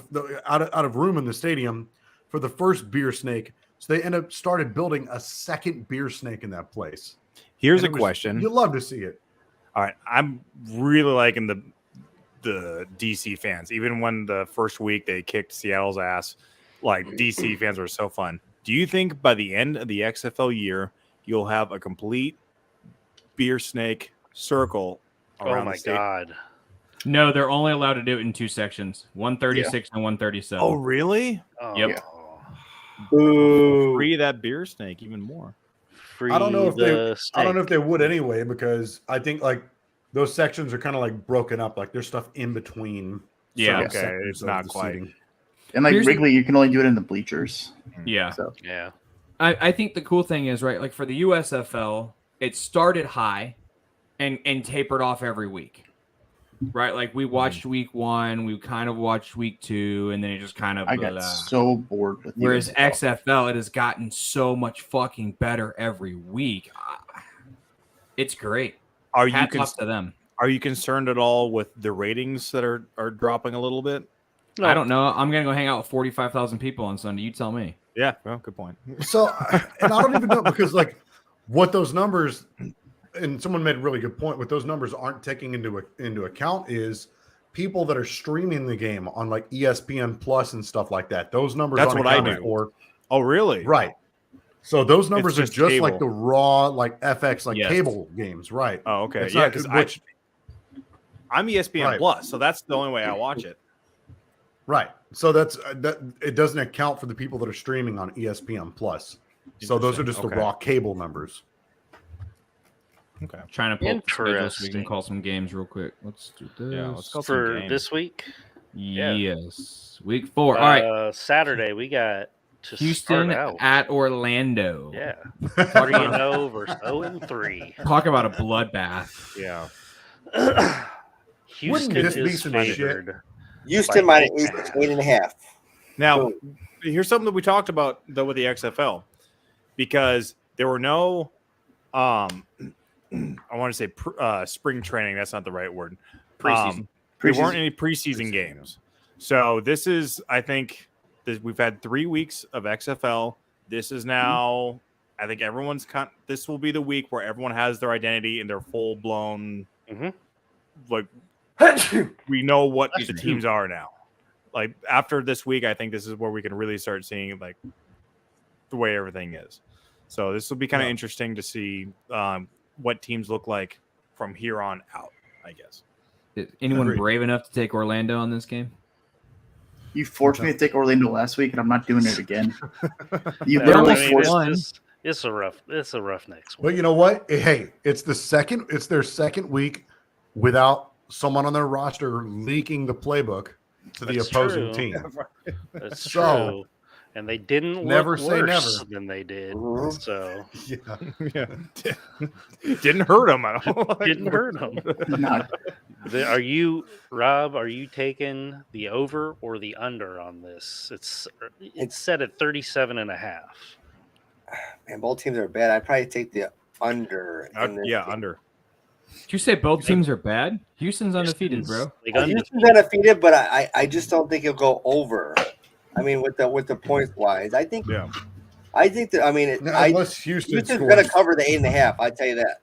out of room in the stadium for the first beer snake. So they started building a second beer snake in that place. Here's a question. You love to see it. All right, I'm really liking the DC fans. Even when the first week they kicked Seattle's ass, like, DC fans were so fun. Do you think by the end of the XFL year you'll have a complete beer snake circle around the stadium? God. No, they're only allowed to do it in 2 sections, 136 and 137. Oh, really? Yep. Yeah. Boo. Free that beer snake even more. Free I don't know if the they would anyway, because I think, like, those sections are kind of like broken up. Like, there's stuff in between. Yeah. Okay. It's not quite. Seating. And like Wrigley, you can only do it in the bleachers. Yeah. So. Yeah. I think the cool thing is, right, like for the USFL, it started high and tapered off every week. Right? Like, we watched week 1, we kind of watched week 2, and then it just kind of I got so bored with it. Whereas XFL, it has gotten so much fucking better every week. It's great. Hats off to them. Are you concerned at all with the ratings that are dropping a little bit? No. I don't know. I'm gonna go hang out with 45,000 people on Sunday. You tell me. Yeah, well, good point. So, and I don't even know, because, like, what those numbers, and someone made a really good point, what those numbers aren't taking into account is people that are streaming the game on, like, ESPN Plus and stuff like that. Those numbers That's aren't what I accounted do. for. Oh, really? Right. So those numbers are just just cable. like the raw, like, FX, like, Yes. cable games, right? Oh, okay. It's Yeah, not- because which- I'm ESPN Right. Plus, so that's the only way I watch it. Right. So that's that. It doesn't account for the people that are streaming on ESPN Plus. So those are just the Okay. raw cable numbers. Okay. Trying to pull up the schedule so we can Interesting. call some games real quick. Let's do this. Yeah, let's call some For games. this week. Yeah. Yes. Week 4. All right. Saturday we got to Houston start out. at Orlando. Yeah. 3-0 versus 0-3. Talk about a bloodbath. Yeah. Houston this be is some shit? favored. Houston by minus 8.5. Now, here's something that we talked about though with the XFL, because there were no, I want to say spring training. That's not the right word. Preseason. There weren't any preseason games. So this is, I think, we've had 3 weeks of XFL. This is now, I think this will be the week where everyone has their identity and their full blown, like, we know what the teams are now. Like after this week, I think this is where we can really start seeing like the way everything is. So this will be kind of interesting to see what teams look like from here on out, I guess. Is anyone brave enough to take Orlando on this game? You forced me to take Orlando last week, and I'm not doing it again. You No, literally I mean, forced. it's a rough next week. But you know what? Hey, it's their second week without someone on their roster leaking the playbook to the opposing team. That's So, true. And they didn't never look say worse never. than they did. So Didn't hurt them. I don't didn't hurt them. Are you, Rob? Are you taking the over or the under on this? It's set at 37.5. Man, both teams are bad. I'd probably take the under. Under. Did you say both teams are bad? Houston's undefeated, bro. Houston's undefeated, but I just don't think it'll go over. I mean, with the points wise, I think that unless Houston's going to cover the 8.5. I tell you that.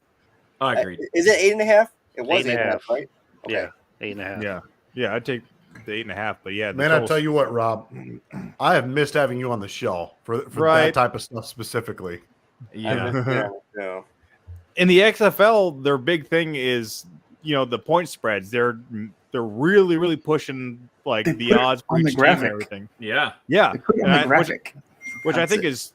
I agree. Is it 8.5? It was 8.5, right? Okay. Yeah, 8.5. Yeah. I'd take the 8.5. But yeah, Man, I tell you what, Rob, I have missed having you on the show for that type of stuff specifically. Yeah. In the XFL, their big thing is, the point spreads. They're really, really pushing like the odds for each team and everything. Yeah. Which I think is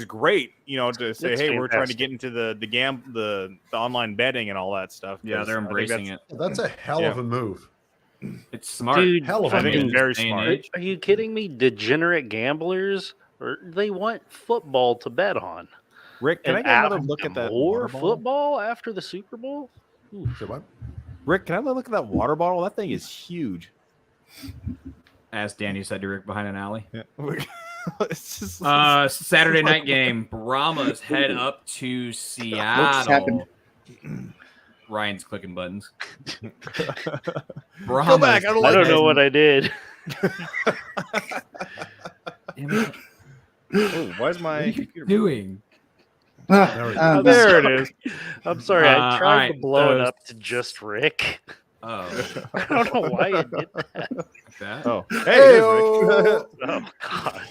great. To say, It's hey, we're trying to fantastic. get into the online betting and all that stuff. Yeah, they're embracing it. That's a hell of a move. It's smart. Dude, Hell of I a think move. it's very smart. Are you kidding me? Degenerate gamblers, or they want football to bet on. Rick, can I get another look at that more water bottle? football after the Super Bowl? Rick, can I look at that water bottle? That thing is huge. As Danny said to Rick behind an alley. Yeah. It's just, Saturday night game. Brahmas head up to Seattle. Ryan's clicking buttons. Go back. I don't know what I did. Why is my computer doing? There it is. I'm sorry. I tried to right, blow it up to just Rick. Oh. I don't know why it did that. Oh, hey, Oh, God.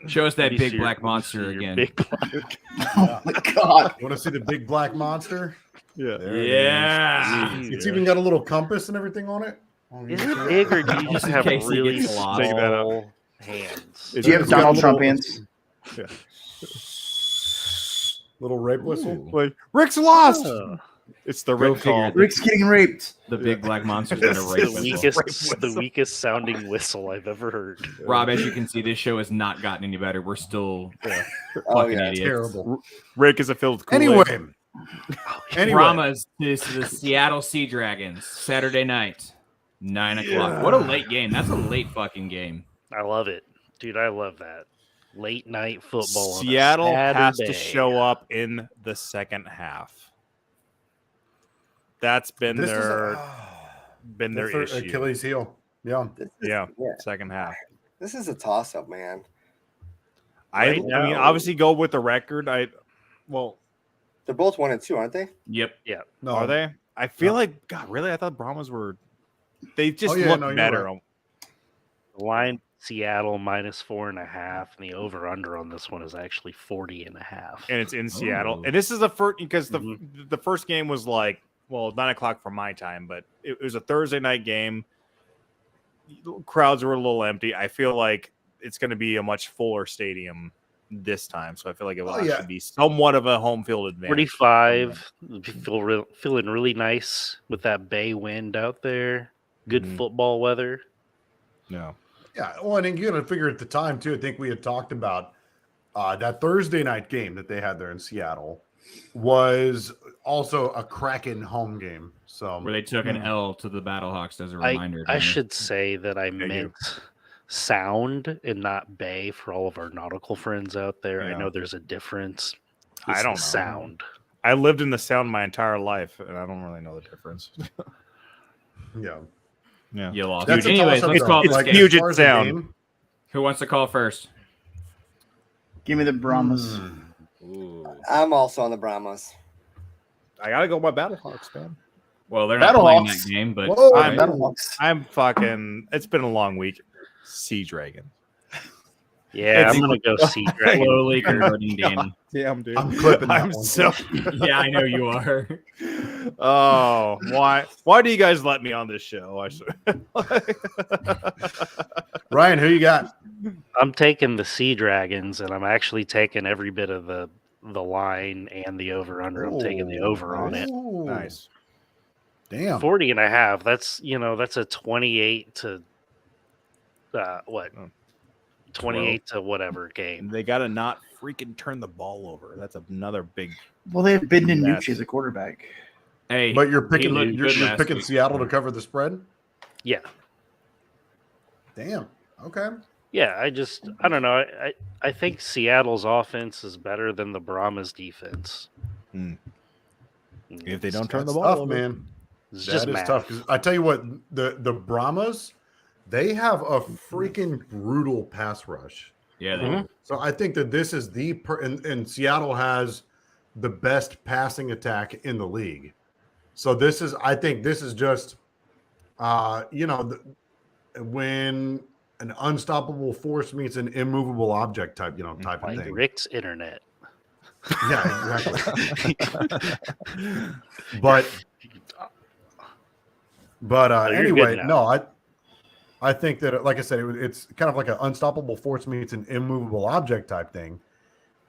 Show us that Let me big see black your- monster let me see your again. big black- Oh my god! You want to see the big black monster? Yeah. There it Yeah. is. It's even got a little compass and everything on it. Is it big or do you just in have case he really gets lost. Take that out. small hands? Do you have Donald Trump hands? Yeah. Little rape whistle. Like Rick's lost. Oh. It's the Go Rick call. figure. Rick's getting raped. The big black monster's gonna rape The weakest sounding whistle I've ever heard. Rob, as you can see, this show has not gotten any better. We're still Oh, fucking yeah. idiots. Terrible. Rick is a filled Kool-Aid. Anyway, Brahmas to the Seattle Sea Dragons Saturday night, 9 o'clock. What a late game! That's a late fucking game. I love it, dude. I love that late night football. on a Seattle has to Saturday. show up in the second half. That's been this their is issue. Achilles heel. Yeah. Yeah, second half. This is a toss up, man. I mean, obviously go with the record. They're both 1-2, aren't they? Yep. Yeah. No. Are they? I feel like God. Really, I thought Brahmas were. They just look you're better. right. The line Seattle -4.5, and the over under on this one is actually 40.5. And it's in Seattle. Oh. And this is the first because the first game was like 9 o'clock for my time, but it was a Thursday night game. Crowds were a little empty. I feel like it's going to be a much fuller stadium this time, so I feel like it will actually be somewhat of a home field advantage. 45. Feeling really nice with that bay wind out there. Good football weather. No. Yeah. Well, and you got to figure at the time too. I think we had talked about that Thursday night game that they had there in Seattle was also a cracking home game. So Where they took an L to the Battlehawks as a reminder. I should say that I meant sound and not bay for all of our nautical friends out there. I know there's a difference. I don't know. Sound. I lived in the Sound my entire life, and I don't really know the difference. Yeah. You lost. That's Anyways, let's call it's this game. Puget Sound. Who wants to call first? Give me the Brahmas. I'm also on the Brahmas. I gotta go by Battlehawks, man. Well, they're not playing that game, but I'm fucking. It's been a long week. Sea Dragon. Yeah, I'm gonna go Sea Dragon. Slowly converting Danny. Damn, dude. I'm clipping that one. so. Yeah, I know you are. Oh, why? Why do you guys let me on this show? I should. Ryan, who you got? I'm taking the Sea Dragons, and I'm actually taking every bit of the line and the over-under. I'm taking the over on it. Nice. Damn. 40.5. That's a 28 to what? 28 to whatever game. They got to not freaking turn the ball over. That's another big. Well, they have Ben DiNucci as a quarterback. Hey, But you're picking you're picking Seattle to cover the spread? Yeah. Damn. Okay. Yeah, I don't know. I think Seattle's offense is better than the Brahmas defense. If they don't turn the That's ball tough, over, man. It's That just is math. tough. 'Cause I tell you what, the Brahmas, they have a freaking brutal pass rush. Yeah. They do. So I think that this is and Seattle has the best passing attack in the league. So I think this is just, when an unstoppable force meets an immovable object type of Like thing. Rick's internet. Yeah, exactly. but you're anyway, good no, I think that, like I said, it's kind of like an unstoppable force meets an immovable object type thing,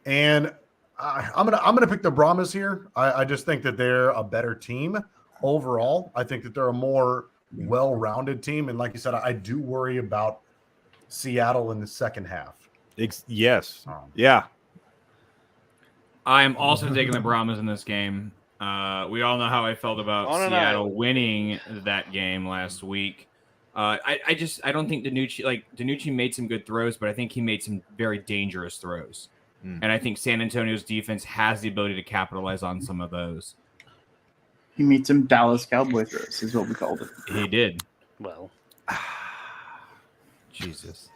and I'm gonna pick the Brahmas here. I just think that they're a better team overall. I think that they're a more well-rounded team, and like you said, I do worry about Seattle in the second half. Yes, yeah. I am also taking the Brahmas in this game. We all know how I felt about Seattle winning that game last week. I don't think DiNucci made some good throws, but I think he made some very dangerous throws. And I think San Antonio's defense has the ability to capitalize on some of those. He made some Dallas Cowboy throws, is what we called it. He did. Well, Jesus.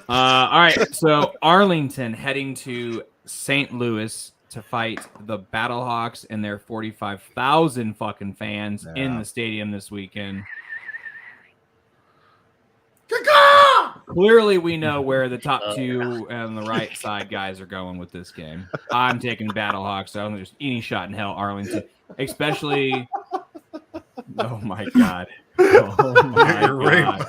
All right, so Arlington heading to St. Louis to fight the Battlehawks and their 45,000 fucking fans in the stadium this weekend. Clearly, we know where the top two and the right side guys are going with this game. I'm taking Battlehawks. I don't think there's any shot in hell Arlington, especially. Oh my god! Oh my god!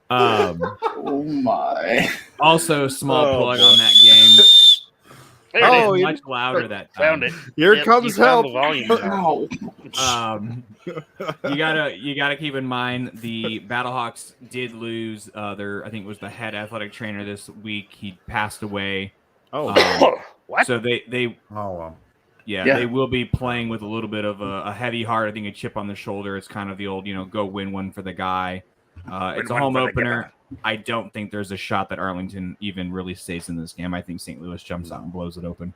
Oh my! Also, small plug on that game. It is much louder that time. Found it. Here comes help. The volume You gotta keep in mind the Battlehawks did lose I think it was the head athletic trainer this week. He passed away. What? So they Oh well. Yeah, Yeah. they will be playing with a little bit of a heavy heart. I think a chip on the shoulder. It's kind of the old, go win one for the guy. It's a home opener. I don't think there's a shot that Arlington even really stays in this game. I think St. Louis jumps out and blows it open.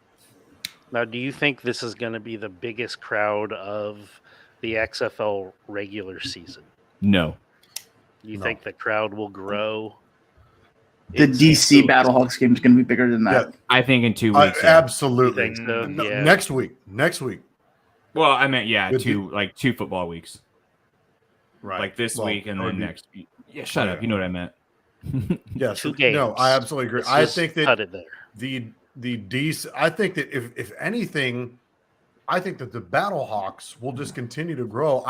Now, do you think this is going to be the biggest crowd of the XFL regular season? No. You think the crowd will grow? The DC Battlehawks game is going to be bigger than that. Yeah. I think in 2 weeks. Absolutely. You think so? No, Yeah. Next week. Well, I meant With two football weeks. Right. Like this Well, week and that would then be- next. Yeah, shut up. You know what I meant. Yes. 2 games. No, I absolutely agree. Let's I just think that cut it there. the DC. I think that if anything, I think that the Battlehawks will just continue to grow.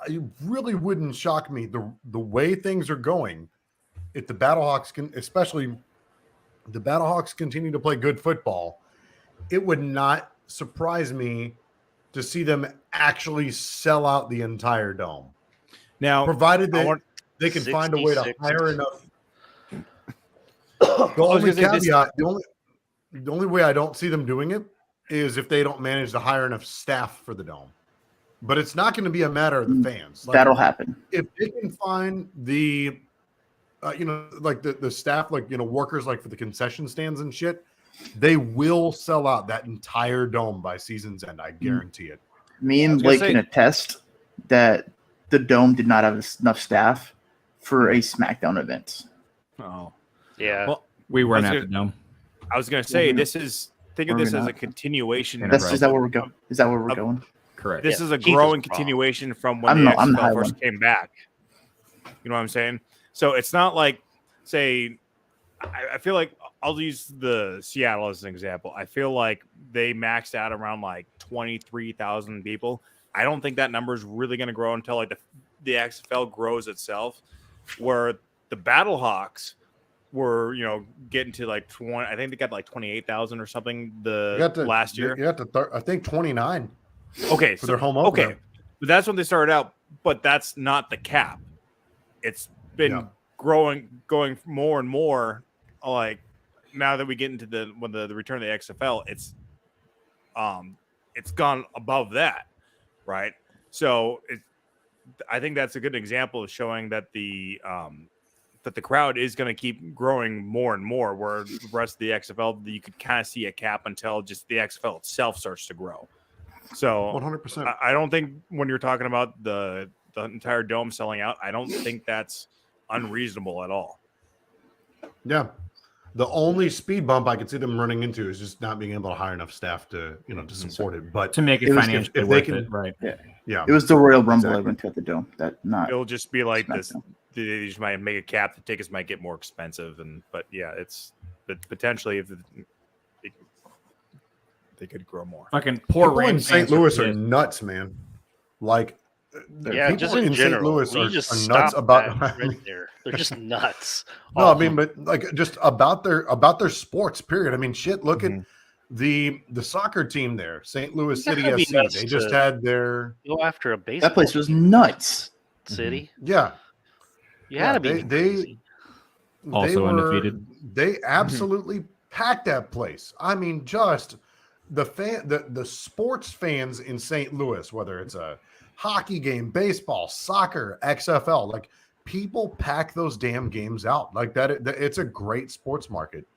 It really wouldn't shock me the way things are going. If the Battlehawks continue to play good football, it would not surprise me to see them actually sell out the entire dome. Now, Provided they can find a way to 66. hire enough. The only caveat, The only way I don't see them doing it is if they don't manage to hire enough staff for the dome. But it's not going to be a matter of the fans. Like, That'll happen. If they can find the, like the staff, like, workers, like for the concession stands and shit, they will sell out that entire dome by season's end. I guarantee it. Me and Blake can attest that the dome did not have enough staff for a SmackDown event. Oh, yeah. Well, we weren't at the dome. I was going to say, think of this as a continuation. Is that where we're going? Is that where we're going? Correct. This is a growing continuation from when the XFL first came back. You know what I'm saying? So it's not like, say, I feel like I'll use the Seattle as an example. I feel like they maxed out around like 23,000 people. I don't think that number is really going to grow until like the XFL grows itself, where the Battlehawks were, getting to like 20. I think they got like 28,000 or something last year. You got to I think 29. Okay, for their home opener. Okay, but that's when they started out. But that's not the cap. It's been going more and more. Like now that we get into the return of the XFL, it's gone above that, right? So I think that's a good example of showing that the crowd is going to keep growing more and more. Where the rest of the XFL, you could kind of see a cap until just the XFL itself starts to grow. So 100%. I don't think when you're talking about the entire dome selling out, I don't think that's unreasonable at all. Yeah. The only speed bump I could see them running into is just not being able to hire enough staff to, to support it. But to make it financially worth it, right? Yeah. It was the Royal Rumble I went to at the dome. It'll just be like this. They just might make a cap. The tickets might get more expensive, but potentially if they could grow more. Fucking poor people in St. Louis are nuts, man. Like, yeah, just in general, St. Louis are nuts about right there. They're just nuts. No, I mean, but like just about their sports. Period. I mean, shit. Look at the soccer team there, St. Louis City FC. They just had their go after a baseball. That place was nuts. City. Yeah, you had to be. They also undefeated. They absolutely packed that place. I mean, just the sports fans in St. Louis, whether it's a hockey game, baseball, soccer, XFL, like people pack those damn games out like that. It's a great sports market,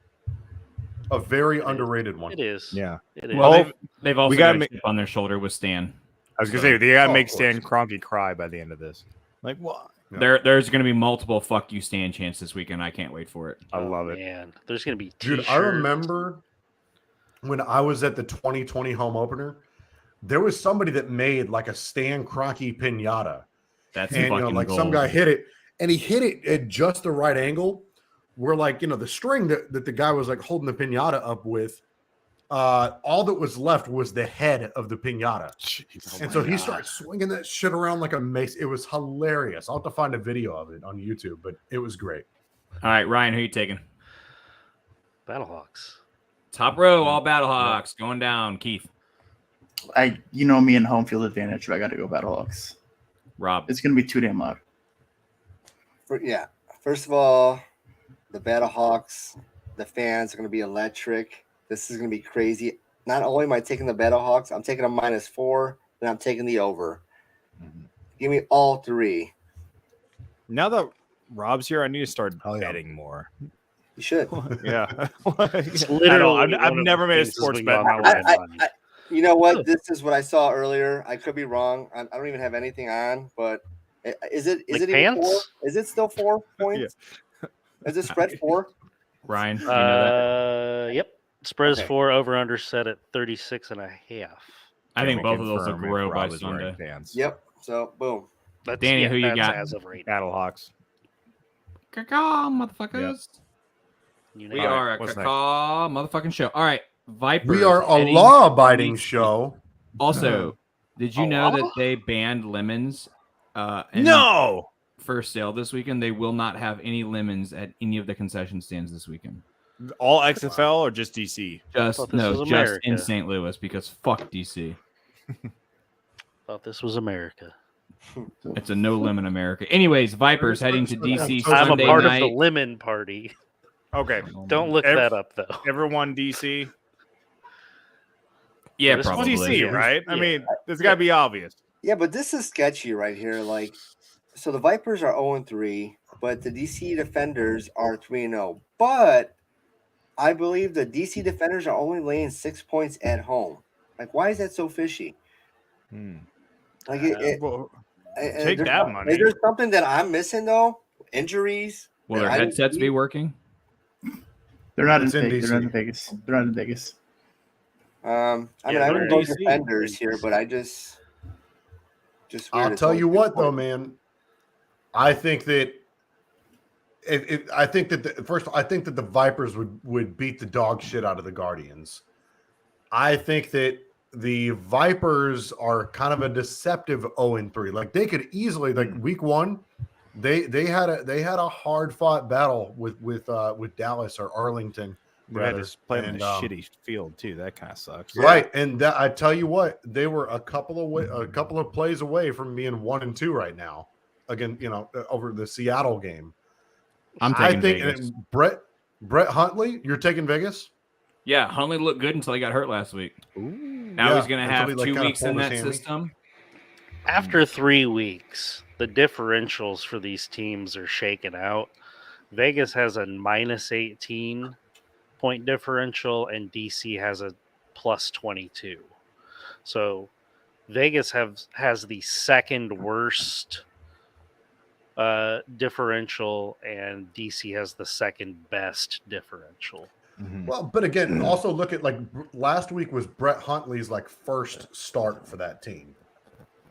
a very underrated one. It is. Yeah. It is. Well, they've also got a chip on their shoulder with Stan. I was gonna say they gotta make Stan Kroenke cry by the end of this. Like what? There's going to be multiple "fuck you, Stan" chants this weekend. I can't wait for it. I love it. Man, there's going to be Dude, I remember when I was at the 2020 home opener, there was somebody that made like a Stan Kroenke pinata. That's and fucking like gold. some guy hit it, and he hit it at just the right angle, where like the string that the guy was like holding the pinata up with, all that was left was the head of the pinata. Jeez, and so he started swinging that shit around like a mace. It was hilarious. I'll have to find a video of it on YouTube, but it was great. All right, Ryan, who you taking? Battlehawks. Top row, all Battlehawks going down. Keith. Me and home field advantage, but I got to go Battlehawks. Rob. It's going to be too damn loud. First of all, the Battlehawks, the fans are going to be electric. This is going to be crazy. Not only am I taking the Battlehawks, I'm taking a -4, and I'm taking the over. Give me all three. Now that Rob's here, I need to start betting more. You should. Yeah. It's literally I've never made a sports bet in my life. You know what? This is what I saw earlier. I could be wrong. I don't even have anything on, but is it even 4? Is it still 4 points? Yeah. Is it spread 4? Ryan, you know that? Yep. Spread is 4, over under set at 36.5. I think both of those will grow by Sunday. Yep. So boom. Danny, who you got? As of right Battlehawks. Caw, motherfuckers. Yep. We are a caw motherfucking show. All right, Vipers. We are a law-abiding show. Also, did you know that they banned lemons? No. For sale this weekend, they will not have any lemons at any of the concession stands this weekend. All XFL or just DC? Just in St. Louis because fuck DC. Thought this was America. It's a no lemon America. Anyways, Vipers heading to DC I'm Sunday a part night. of the lemon party. Okay. Don't look that up though. Everyone DC. Yeah, This probably. DC, right? I Yeah. mean, it's got to be obvious. Yeah, but this is sketchy right here. Like, so the Vipers are 0-3, but the DC Defenders are 3-0. But I believe the DC Defenders are only laying 6 points at home. Like, why is that so fishy? Like, take that money. Is there something that I'm missing though? Injuries? Will their headsets be working? They're not in It's in Vegas. They're not in DC. Vegas. They're not in Vegas. I mean, I they're would go DC. Defenders here, but I just weird. I'll It's tell only you 6 what, though, points. man. I think that I think that the Vipers would beat the dog shit out of the Guardians. I think that the Vipers are kind of a deceptive 0-3. Like they could easily, like week one, they had a hard fought battle with Dallas or Arlington. They had rather. to play on And, a shitty field too. That kind of sucks. Right, and that, I tell you what, they were a couple of plays away from being 1-2 right now. Again, over the Seattle game. I'm taking Vegas. Brett Huntley, you're taking Vegas? Yeah, Huntley looked good until he got hurt last week. Now Yeah, he's going to have until he, 2 kinda weeks in pulled his that hammy. system. After 3 weeks, the differentials for these teams are shaken out. Vegas has a -18 point differential, and DC has a +22. So Vegas has the second worst differential, and DC has the second best differential. Well, but again, also look at last week was Brett Huntley's first start for that team.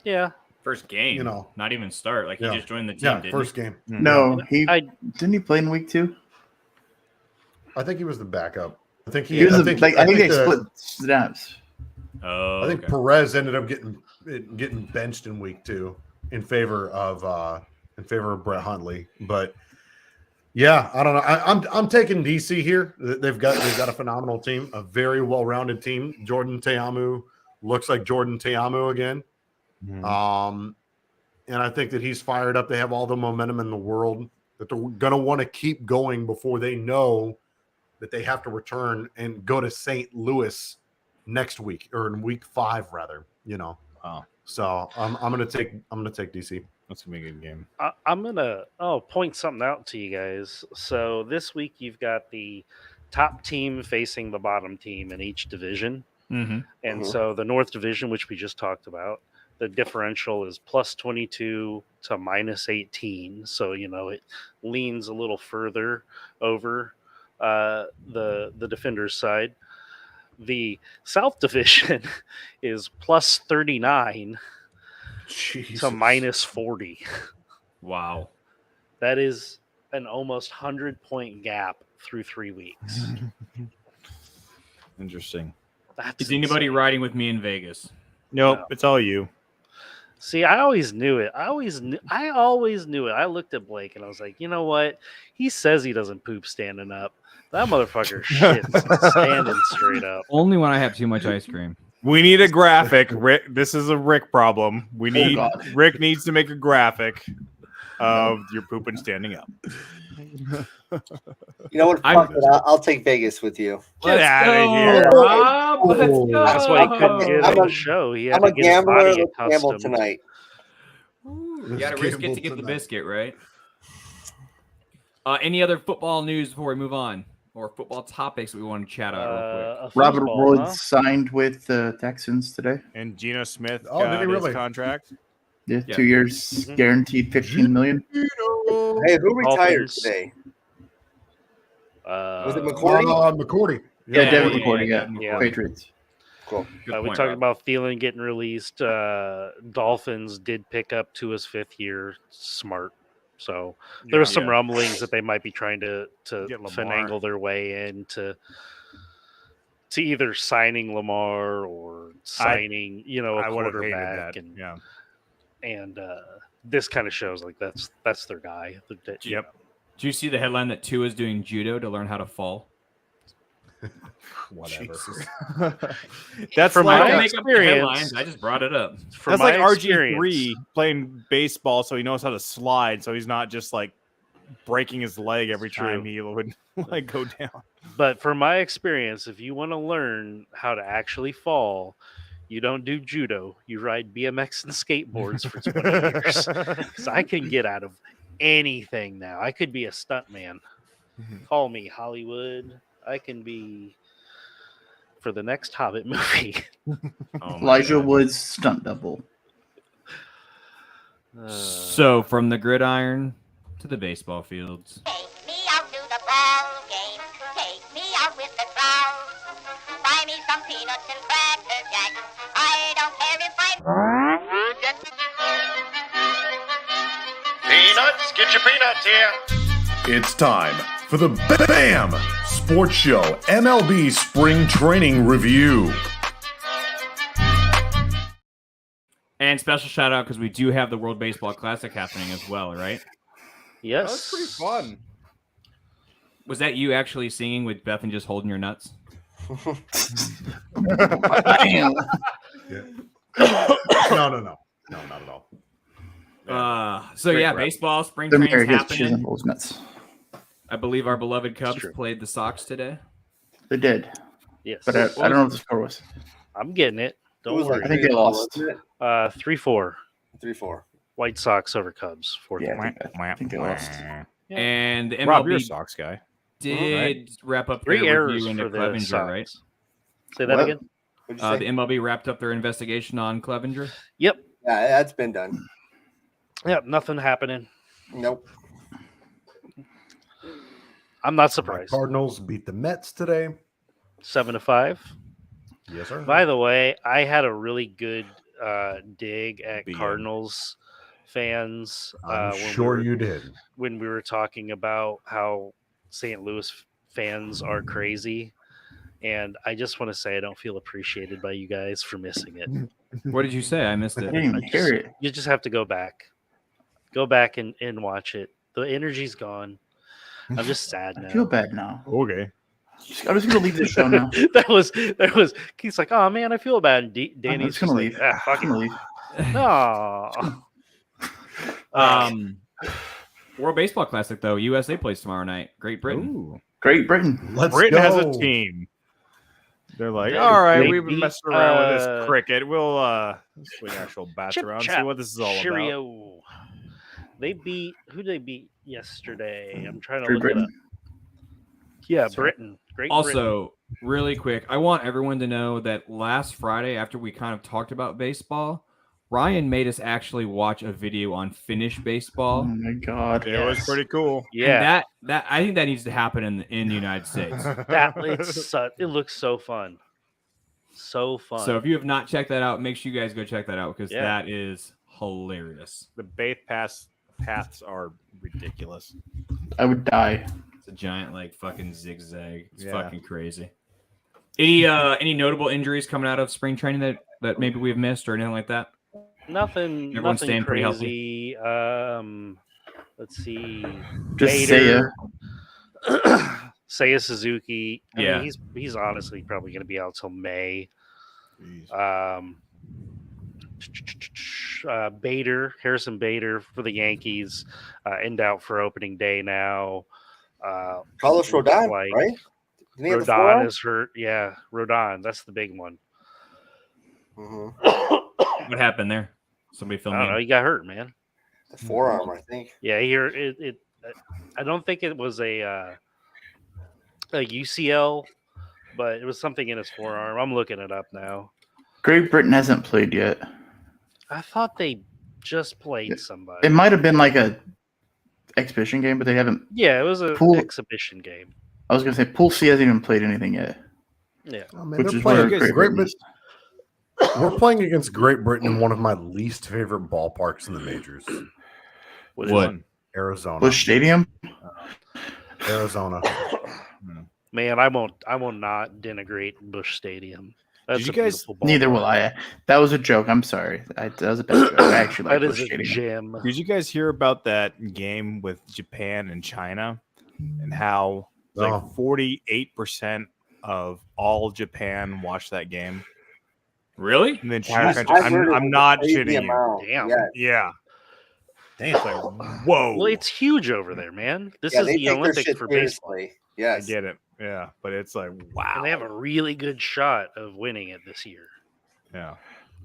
Yeah. First game, not even start. Like he just joined the team. Yeah, didn't first he? game. No, didn't he play in week 2? I think he was the backup. I think I think they split snaps. Oh, I think Perez ended up getting benched in week 2 in favor of Brett Huntley. But yeah, I don't know. I'm taking DC here. They've got a phenomenal team, a very well-rounded team. Jordan Teamu looks like Jordan Teamu again. And I think that he's fired up. They have all the momentum in the world that they're going to want to keep going before they know that they have to return and go to St. Louis next week, or in week 5 rather, So I'm gonna take DC. That's gonna be a good game. I'm gonna point something out to you guys. So this week you've got the top team facing the bottom team in each division. And so the North Division, which we just talked about, the differential is +22 to -18. So it leans a little further over the Defenders side. The South Division is +39 to -40. Wow. That is an almost 100-point gap through 3 weeks. Interesting. Is anybody riding with me in Vegas? Nope, No. it's all you. See, I always knew it. I always knew it. I looked at Blake and I was like, you know what? He says he doesn't poop standing up. That motherfucker shits standing straight up. Only when I have too much ice cream. We need a graphic. Rick, this is a Rick problem. Rick needs to make a graphic of your pooping standing up. You know what? Fuck it. I'll take Vegas with you. Get out of here, Rob. Let's go. That's why he couldn't get on the show. He had to get his body Let's gamble accustomed. tonight. You got to risk it to get the biscuit, right? Any other football news before we move on? Or football topics we want to chat about real quick? Robert Woods signed with the Texans today. And Geno Smith did he got really? his contract. Yeah, 2 years guaranteed $15 million. Hey, who retired today? Was it McCourty? McCourty. Yeah, Devin McCourty. Yeah, Patriots. Cool. We talked about Thielen getting released. Dolphins did pick up to his 5th year. Smart. So there was some rumblings that they might be trying to finagle their way into either signing Lamar or signing a quarterback. And this kind of shows like that's their guy. Yep. Did you see the headline that Tua is doing judo to learn how to fall? Whatever. That's from my experience. I just brought it up. That's like RG3 playing baseball, so he knows how to slide. So he's not just like breaking his leg every It's time true. he would like go down. But from my experience, if you want to learn how to actually fall, you don't do judo. You ride BMX and skateboards for 20 years. Because I can get out of anything now. I could be a stuntman. Call me Hollywood. I can be for the next Hobbit movie. Elijah Wood's stunt double. So from the gridiron to the baseball fields. Take me out to the ball game. Take me out with the crowd. Buy me some peanuts and cracker jack. I don't care if I... Peanuts, get your peanuts here. It's time for the BAM Sports Show MLB Spring Training Review. And special shout out because we do have the World Baseball Classic happening as well, right? Yes. That was pretty fun. Was that you actually singing with Beth and just holding your nuts? Damn. No, not at all. So Great yeah, rep. baseball, spring They're training's married, his shoes and happening. holes nuts. I believe our beloved Cubs played the Sox today. They did. Yes. But I don't know what the score was. I'm getting it. Don't worry. I think they lost. 3-4. 3-4. White Sox over Cubs. 4-3. Yeah, I think they lost. And the MLB Rob, you're a Sox guy. did wrap up 3 their errors review into for the Clevenger, Sox. right? Say that What? again. What'd you say? The MLB wrapped up their investigation on Clevenger. Yep. Yeah, that's been done. Yep. Nothing happening. Nope. I'm not My surprised. Cardinals beat the Mets today. 7-5. Yes, sir. By the way, I had a really good dig at BM. Cardinals fans. I'm when sure we were, you did. when we were talking about how St. Louis fans are crazy. And I just want to say I don't feel appreciated by you guys for missing it. What did you say? I missed I it. didn't even hear it. You just have to go back. Go back and watch it. The energy's gone. I'm just sad I now. feel bad now. Okay. I'm just gonna leave this show now. that was Keith's like, oh man, I feel bad. And Danny's just gonna just leave. like, ah, fuck I'm gonna it. leave. No. World Baseball Classic though. USA plays tomorrow night. Great Britain. Ooh. Great Britain. Let's Britain go. has a team. They're like, They- all right, they we've been beat, messing around with uh, this cricket. We'll swing actual bats Chip around, see chap, what this is all about. cheerio. They beat who? They beat yesterday. I'm trying to Great look Britain. it up. Yeah, Britain. Great Britain. Also, really quick, I want everyone to know that last Friday, after we kind of talked about baseball, Ryan made us actually watch a video on Finnish Oh baseball. my god. It was pretty cool. Yeah, And that I think that needs to happen in the United States. it looks so fun. So fun. So if you have not checked that out, make sure you guys go check that out because Yeah. that is hilarious. The paths are ridiculous. I would die. It's a giant like fucking zigzag. It's Yeah. fucking crazy. Any notable injuries coming out of spring training that maybe we've missed or anything like that? nothing. Everyone's Nothing staying pretty crazy. Let's see. Just say Seiya Suzuki. I Yeah. mean, he's honestly probably going to be out till May. Harrison Bader for the Yankees, in doubt for opening day now. Carlos looks Rodon, like right? Didn't he have the Rodon forearm? is hurt. Yeah, Rodon. That's the big one. What happened there? Somebody I filmed don't know. me. He got hurt, man. The forearm, I think. Yeah, here it. I don't think it was a UCL, but it was something in his forearm. I'm looking it up now. Great Britain hasn't played yet. I thought they just played somebody. It might have been like a exhibition game, but they haven't. Yeah, it was an Pool- exhibition game. I was gonna say Pool C hasn't even played anything yet. Yeah. Oh, man, Which they're is playing where Great Great Britain. Britain is. We're playing against Great Britain in one of my least favorite ballparks in the majors. Which What? one? Arizona. Busch Stadium. Arizona. Man, I won't not denigrate Busch Stadium. That's Did you a guys- beautiful Neither ballpark. will I. That was a joke. I'm sorry. That was a bad joke. I actually like That Busch is a Stadium. gem. Did you guys hear about that game with Japan and China and how like No. 48% of all Japan watched that game? Really? In the entire I've country. heard it I'm was not a crazy shitting you. amount. Damn. Yeah. Yeah. Damn. It's like, whoa. Well, it's huge over there, man. This Yeah, is they the take their Olympics shit for baseball. seriously. I Yes. get it. Yeah, but it's like, wow. And they have a really good shot of winning it this year. Yeah.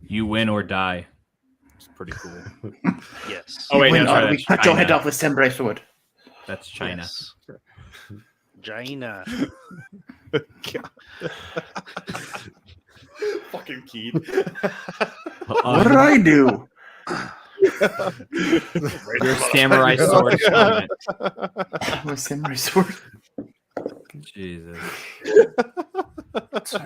You win or die. It's pretty cool. Yes. Oh, wait, Win, no, sorry, we that's cut your head China. off with samurai sword. That's China. Yes. China. Fucking Keith. What did I do? Your samurai sword comment. My samurai sword. Jesus.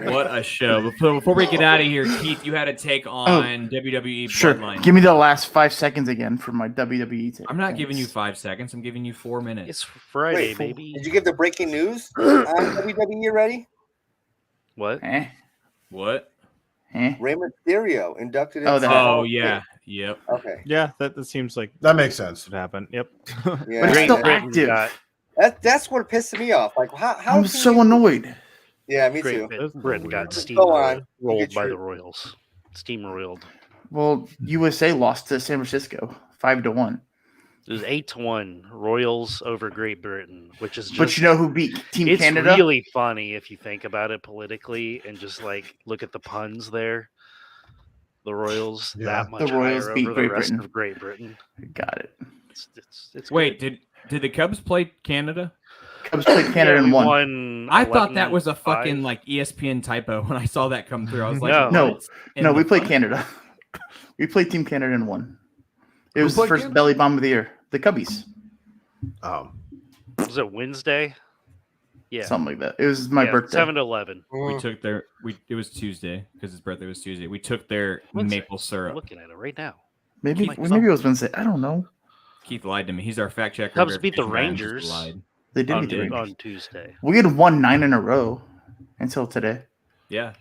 What a show. Before we get out of here, Keith, you had a take on WWE Sure. Bloodline. Give me the last 5 seconds again for my WWE take. I'm not giving you 5 seconds. I'm giving you 4 minutes. It's Friday, Wait, baby. did you give the breaking news on WWE already? What? What? Rey Mysterio inducted into Oh, the that- Hall Oh, of yeah. Fame. Yep. Okay. Yeah, that seems like That makes sense. would happen. Yep. Yeah, But it's still that- active. that's what pissed me off. Like, how I'm can so you- annoyed. Yeah, me Great too. Britain got Go on. steamrolled by Get the your- Royals. Steamrolled. Well, USA lost to San Francisco 5-1. It was 8-1 Royals over Great Britain, which is just. But you know who beat Team it's Canada? really funny if you think about it politically and just like look at the puns there. The Royals that much The Royals higher beat over Great the rest Britain. of Great Britain. Got it. It's Wait, good. did the Cubs play Canada? Cubs played Canada we and won. won I thought that 11-5. was a fucking like ESPN typo when I saw that come through. I was like, No. what? In No, the we played fuck? Canada. We played Team Canada and won. It Who was the played first Canada? belly bomb of the year. The Cubbies. Was it Wednesday? Yeah. Something like that. It was my birthday. 7-11. We took their it was Tuesday because his birthday was Tuesday. We took their Wednesday. maple I'm syrup. looking at it right now. Maybe Keith- maybe it was Wednesday. I don't know. Keith lied to me. He's our fact checker. Cubs beat the verification guy, and Rangers. just lied. They did Oh, beat the did? Rangers. On Tuesday. We had won 9 in a row until today. Yeah.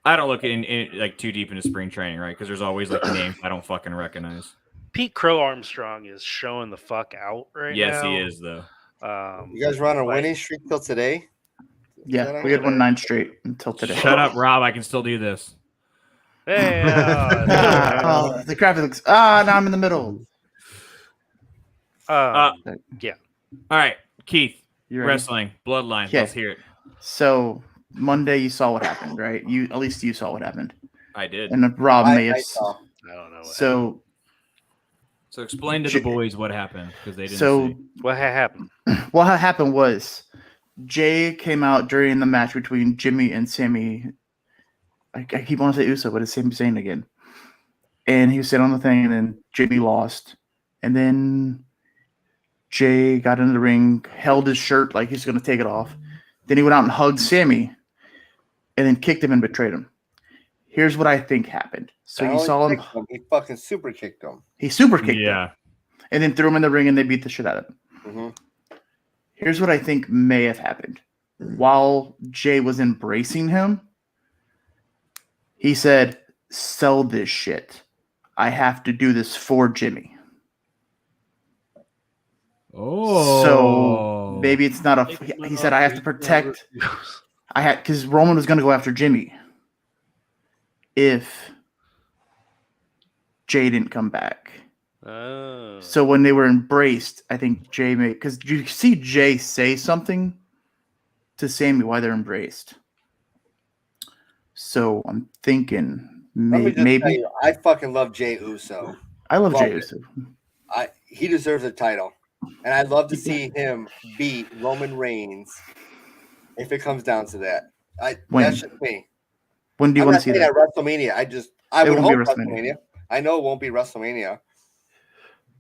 I don't look in like too deep into spring training, right? Because there's always like names I don't fucking recognize. Pete Crow Armstrong is showing the fuck out right Yes, now. he is though. You guys were on a winning streak till today? Yeah, we had won 9 straight until today. Shut up, Rob. I can still do this. Hey, Oh, the graphic looks. Now I'm in the middle. yeah. All right, Keith. You ready? Wrestling, Bloodline. Okay. Let's hear it. So Monday, you saw what happened, right? At least you saw what happened. I did. And Rob may have. saw. I don't know. So explain to the boys what happened because they didn't So see. What happened? what had happened was Jay came out during the match between Jimmy and Sammy. I keep wanting to say Uso, but it's Sami Zayn again. And he was sitting on the thing, and then Jimmy lost. And then Jay got into the ring, held his shirt like he's going to take it off. Then he went out and hugged Sammy, and then kicked him and betrayed him. Here's what I think happened. So Not you only saw him. kicked him, he fucking super kicked him. He super kicked him. Yeah. And then threw him in the ring, and they beat the shit out of him. Mm-hmm. Here's what I think may have happened. While Jay was embracing him, he said, "Sell this shit. I have to do this for Jimmy." Oh. So maybe it's not a. He said, "I have to protect." I had because Roman was going to go after Jimmy if Jay didn't come back. Oh. So when they were embraced, I think Jay made because you see Jay say something to Sammy while they're embraced. So I'm thinking Let me just tell maybe you, I fucking love Jay Uso. I love Jay it. Uso. He deserves a title, and I'd love to see him beat Roman Reigns if it comes down to that. When? That's just me. When do you I'm want not to see saying that? at WrestleMania. I It would won't hope be WrestleMania. WrestleMania. I know it won't be WrestleMania,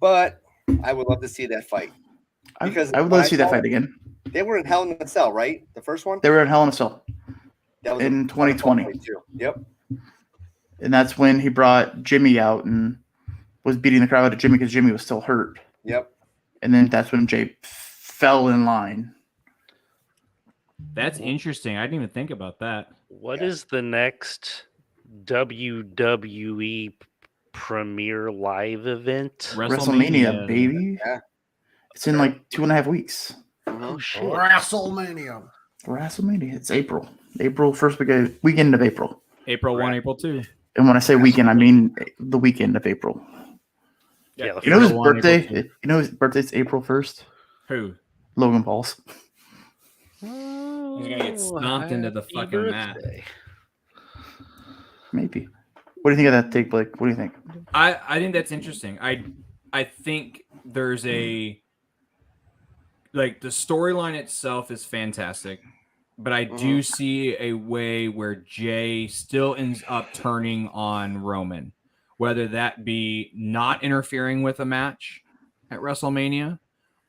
but I would love to see that fight. Because I would love to see that fight again. They were in Hell in a Cell, right? The first one? They were in Hell in a Cell That was in a fun 2020. fight too. Yep. And that's when he brought Jimmy out and was beating the crowd out of Jimmy because Jimmy was still hurt. Yep. And then that's when Jay fell in line. That's interesting. I didn't even think about that. What is the next WWE premiere live event? WrestleMania, baby. Yeah. It's in like 2.5 weeks. Oh shit! WrestleMania. WrestleMania. It's April. April, first weekend of April. April 1, April 2. And when I say weekend, I mean the weekend of April. Yeah, You know his birthday? You know his birthday's April 1st? Who? Logan Paul's. He's gonna get stomped into the fucking mat. Maybe. What do you think of that take, Blake? What do you think? I think that's interesting. I think there's a like the storyline itself is fantastic, but I do see a way where Jay still ends up turning on Roman, whether that be not interfering with a match at WrestleMania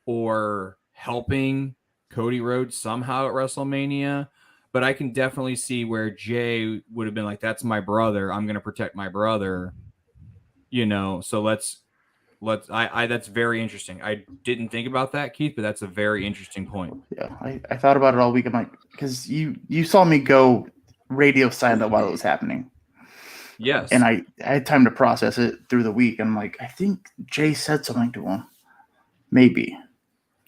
or helping Cody Rhodes somehow at WrestleMania. But I can definitely see where Jay would have been like, that's my brother. I'm going to protect my brother, so let's that's very interesting. I didn't think about that, Keith, but that's a very interesting point. Yeah, I thought about it all week. I'm like, because you saw me go radio silent while it was happening. Yes. And I had time to process it through the week. I'm like, I think Jay said something to him. Maybe.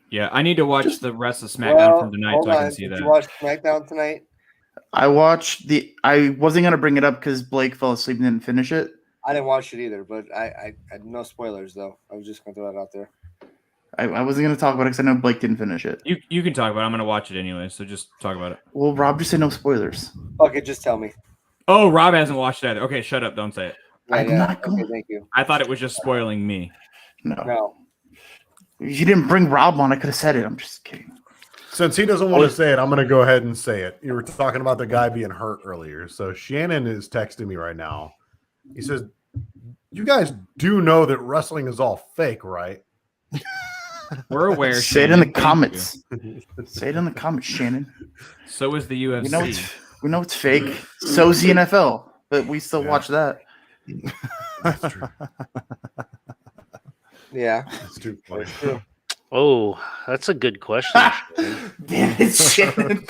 Yeah, I need to watch the rest of SmackDown from tonight so I can see that. Did you watch SmackDown tonight? I watched I wasn't going to bring it up because Blake fell asleep and didn't finish it. I didn't watch it either, but I no spoilers though. I was just going to throw that out there. I wasn't going to talk about it because I know Blake didn't finish it. You can talk about it. I'm going to watch it anyway, so just talk about it. Well, Rob just said no spoilers. Okay, just tell me. Oh, Rob hasn't watched it either. Okay, shut up. Don't say it. I'm not going. Okay, thank you. I thought it was just spoiling me. No. You didn't bring Rob on. I could have said it. I'm just kidding. Since he doesn't want to say it, I'm going to go ahead and say it. You were talking about the guy being hurt earlier. So Shannon is texting me right now. He says, you guys do know that wrestling is all fake, right? We're aware. Say it in the comments. Say it in the comments, Shannon. So is the UFC. We know it's fake. So's the NFL, but we still watch that. That's true. Yeah. That's too funny. Oh, that's a good question. Damn it, Shannon.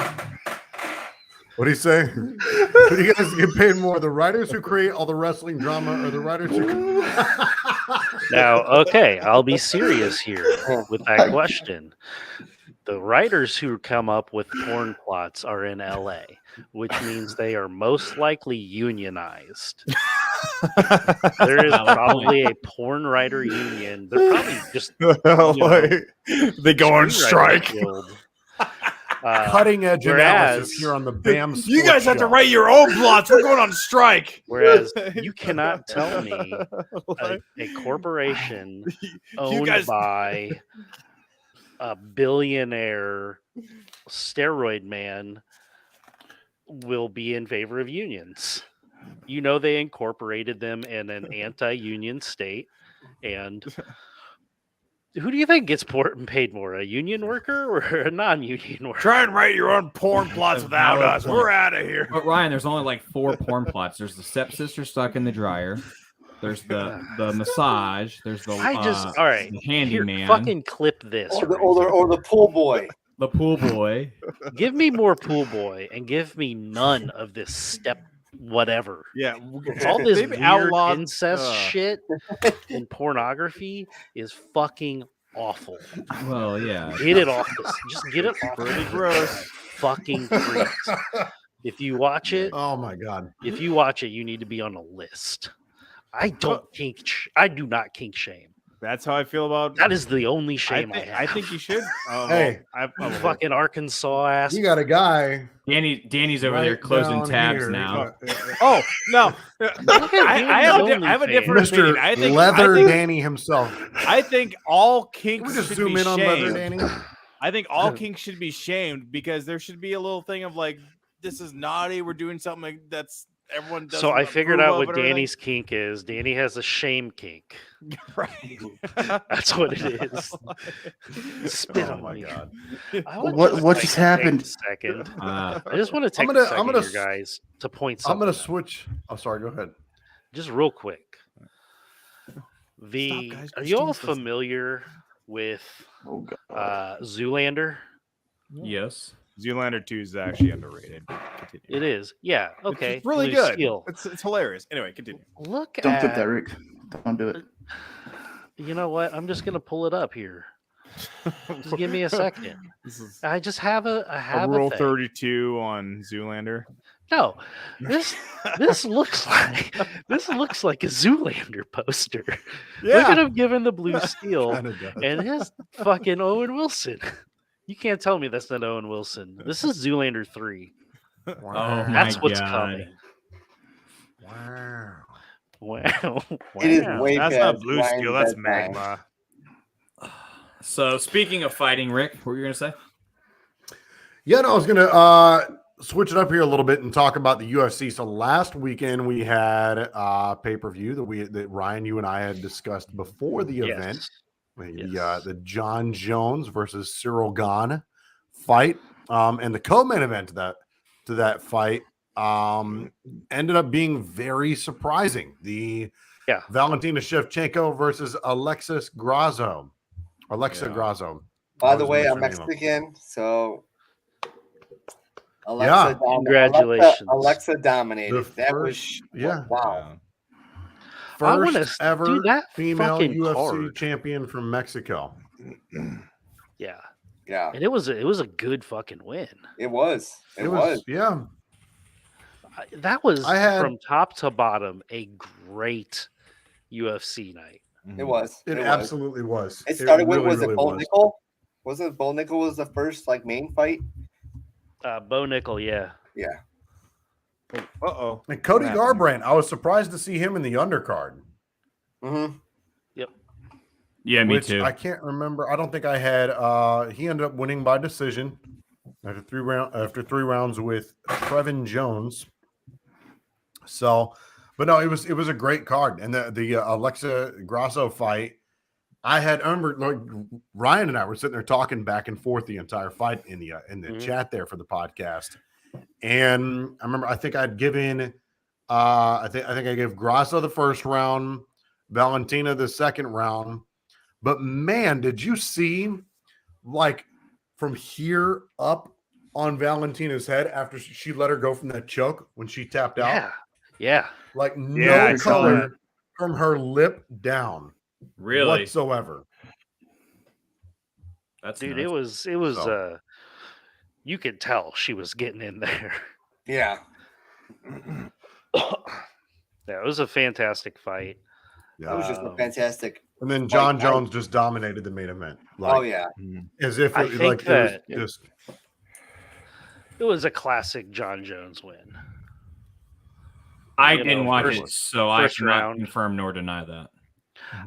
What do you say? Who do you guys get paid more? The writers who create all the wrestling drama or the writers who... Now, okay, I'll be serious here with that question. The writers who come up with porn plots are in LA, which means they are most likely unionized. There is probably a porn writer union. They're probably just they go on strike. Cutting edge analysis here on the BAM. You guys have to write your own plots. We're going on strike. Whereas you cannot tell me a corporation owned by a billionaire steroid man will be in favor of unions. You know, they incorporated them in an anti-union state. And who do you think gets paid more, a union worker or a non-union worker? Try and write your own porn plots without us. We're out of here. But Ryan, there's only like 4 porn plots. There's the stepsister stuck in the dryer. There's the massage. There's the all right. The handyman. Fucking clip this. Or the pool boy. The pool boy. Give me more pool boy and give me none of this step whatever. Yeah. All this They've weird outlawed incest shit and pornography is fucking awful. Well, yeah. Get it off this. Just get it off. Pretty gross. Fucking creeps. If you watch it, oh my god. If you watch it, you need to be on a list. I do not kink shame. That's how I feel about. That is the only shame I have. I think you should. Hey, I'm fucking Arkansas ass. You got a guy. Danny's over there closing tabs here. Now. Oh no, I have a different Mr. opinion. I think Danny himself. I think all kinks just should zoom be in on shamed. Leather Danny. I think all kinks should be shamed because there should be a little thing of like, this is naughty. We're doing something that's everyone does. So I figured out what Danny's kink is. Danny has a shame kink. Right. That's what it is. Spit on my god. What just happened? Second. I just want to take a second here, guys, to point something. I'm going to switch. Oh, sorry. Go ahead. Just real quick. Are you all familiar with Zoolander? Yes. Zoolander 2 is actually underrated. Continue. It is. Yeah. Okay. It's really Blue good. Steel. It's hilarious. Anyway, continue. Don't flip that, Rick. Don't do it. You know what? I'm just going to pull it up here. Just give me a second. I just have a Rule thing. 32 on Zoolander. No, this looks like a Zoolander poster. Look at him giving the blue steel and his fucking Owen Wilson. You can't tell me that's not Owen Wilson. This is Zoolander 3. Wow. That's Oh my what's God. coming. Wow. It is way That's past not blue Ryan's steel. That's bedtime. magma. So speaking of fighting, Rick, what were you gonna say? Yeah, no, I was gonna switch it up here a little bit and talk about the UFC. So last weekend we had pay-per-view that Ryan, you and I had discussed before the event. The John Jones versus Cyril Gane fight. And the co-main event to that fight ended up being very surprising. The Valentina Shevchenko versus Alexa Grasso. By the way, I'm Mexican, so Alexa, congratulations. Alexa dominated. That was wow. First ever that female UFC card. champion from Mexico. Yeah. Yeah. And it was a good fucking win. It was. Yeah. That was from top to bottom a great UFC night. It was. It absolutely was. It started with really it Bo Nickel? Wasn't Bo Nickel was the first main fight? Bo Nickel, yeah. Yeah. Uh-oh. And Cody Garbrandt, I was surprised to see him in the undercard. Mm-hmm. Yep. Yeah, me too. I can't remember. I don't think I had he ended up winning by decision after three rounds with Trevin Jones. So, but no, it was a great card. And the Alexa Grasso fight, I remember Ryan and I were sitting there talking back and forth the entire fight in the chat there for the podcast. And I remember I think I'd given I think I gave Grasso the first round, Valentina the second round. But man, did you see from here up on Valentina's head after she let her go from that choke when she tapped out? Yeah. No color from her lip down. Really? Whatsoever. That's dude, nuts. it was you could tell she was getting in there. Yeah. Yeah, it was a fantastic fight. Yeah. It was just a fantastic. And then John Jones just dominated the main event. As if it was a classic John Jones win. I didn't watch it, so I cannot confirm nor deny that.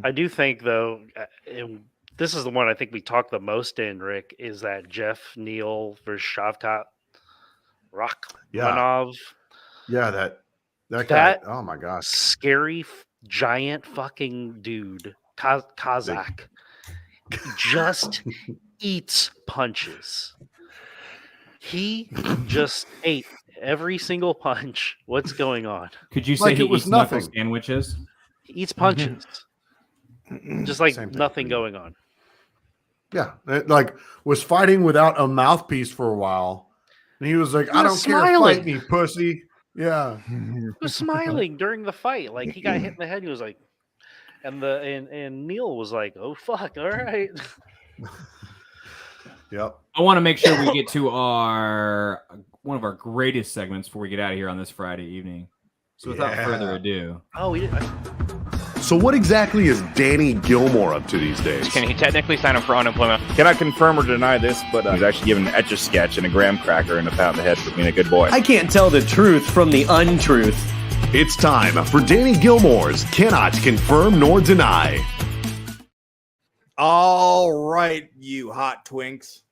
I do think, though, and this is the one I think we talked the most in, Rick, is that Jeff Neal versus Shavkat Rakhmonov. Yeah, that guy. Oh my gosh, scary giant fucking dude, Kazakh, just eats punches. He just ate every single punch. What's going on? Could you say he eats knuckle sandwiches? He eats punches. Just like nothing going on. Yeah. Was fighting without a mouthpiece for a while. And he was like, I don't care, fight me, pussy. Yeah. He was smiling during the fight. Like he got hit in the head. He was like, and Neil was like, oh fuck, all right. Yep. I want to make sure we get to one of our greatest segments before we get out of here on this Friday evening. So without further ado. Oh, we did. So what exactly is Danny Gilmore up to these days? Can he technically sign up for unemployment? Cannot confirm or deny this, but he's actually given an Etch-a-Sketch and a graham cracker and a pat on the head for being a good boy. I can't tell the truth from the untruth. It's time for Danny Gilmore's Cannot Confirm Nor Deny. All right, you hot twinks.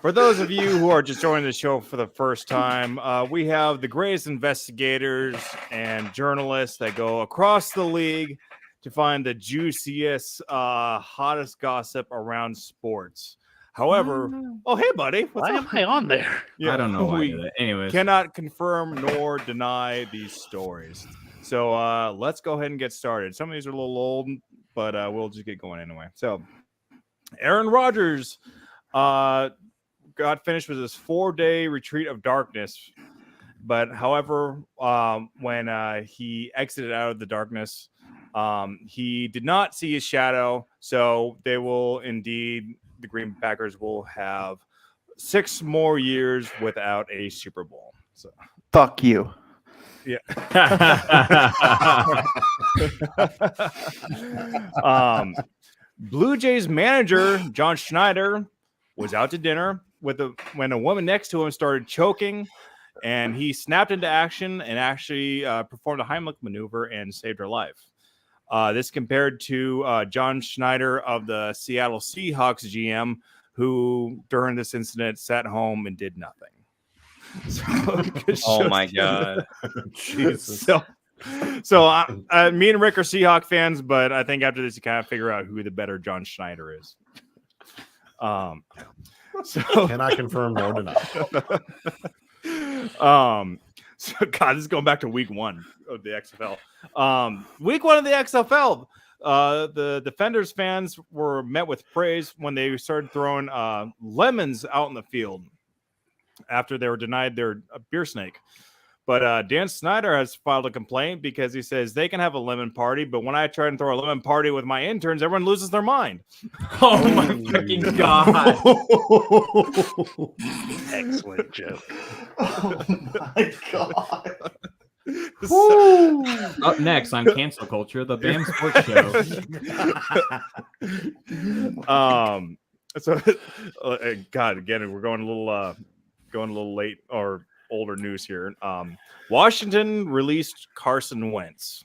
For those of you who are just joining the show for the first time, we have the greatest investigators and journalists that go across the league to find the juiciest, hottest gossip around sports. However, oh, hey, buddy. Why am I on there? I don't know why. Anyways, cannot confirm nor deny these stories. So let's go ahead and get started. Some of these are a little old, but we'll just get going anyway. So Aaron Rodgers got finished with his 4-day retreat of darkness. But however, when he exited out of the darkness, He did not see his shadow, so they will indeed, the Green Bay Packers will have 6 more years without a Super Bowl. So fuck you. Yeah. Blue Jays manager John Schneider was out to dinner when a woman next to him started choking, and he snapped into action and actually performed a Heimlich maneuver and saved her life. This compared to John Schneider of the Seattle Seahawks GM, who during this incident sat home and did nothing. So, oh my god! Jesus. So me and Rick are Seahawk fans, but I think after this you kind of figure out who the better John Schneider is. So can I confirm nor deny? So God, this is going back to week 1 of the XFL. Week 1 of the XFL. The Defenders fans were met with praise when they started throwing lemons out in the field after they were denied their beer snake. But Dan Snyder has filed a complaint because he says they can have a lemon party, but when I try and throw a lemon party with my interns, everyone loses their mind. Oh my fucking god. Excellent joke. Oh my god. Up next on Cancel Culture, the BAM Sports Show. So God, again, we're going a little late or older news here. Washington released Carson Wentz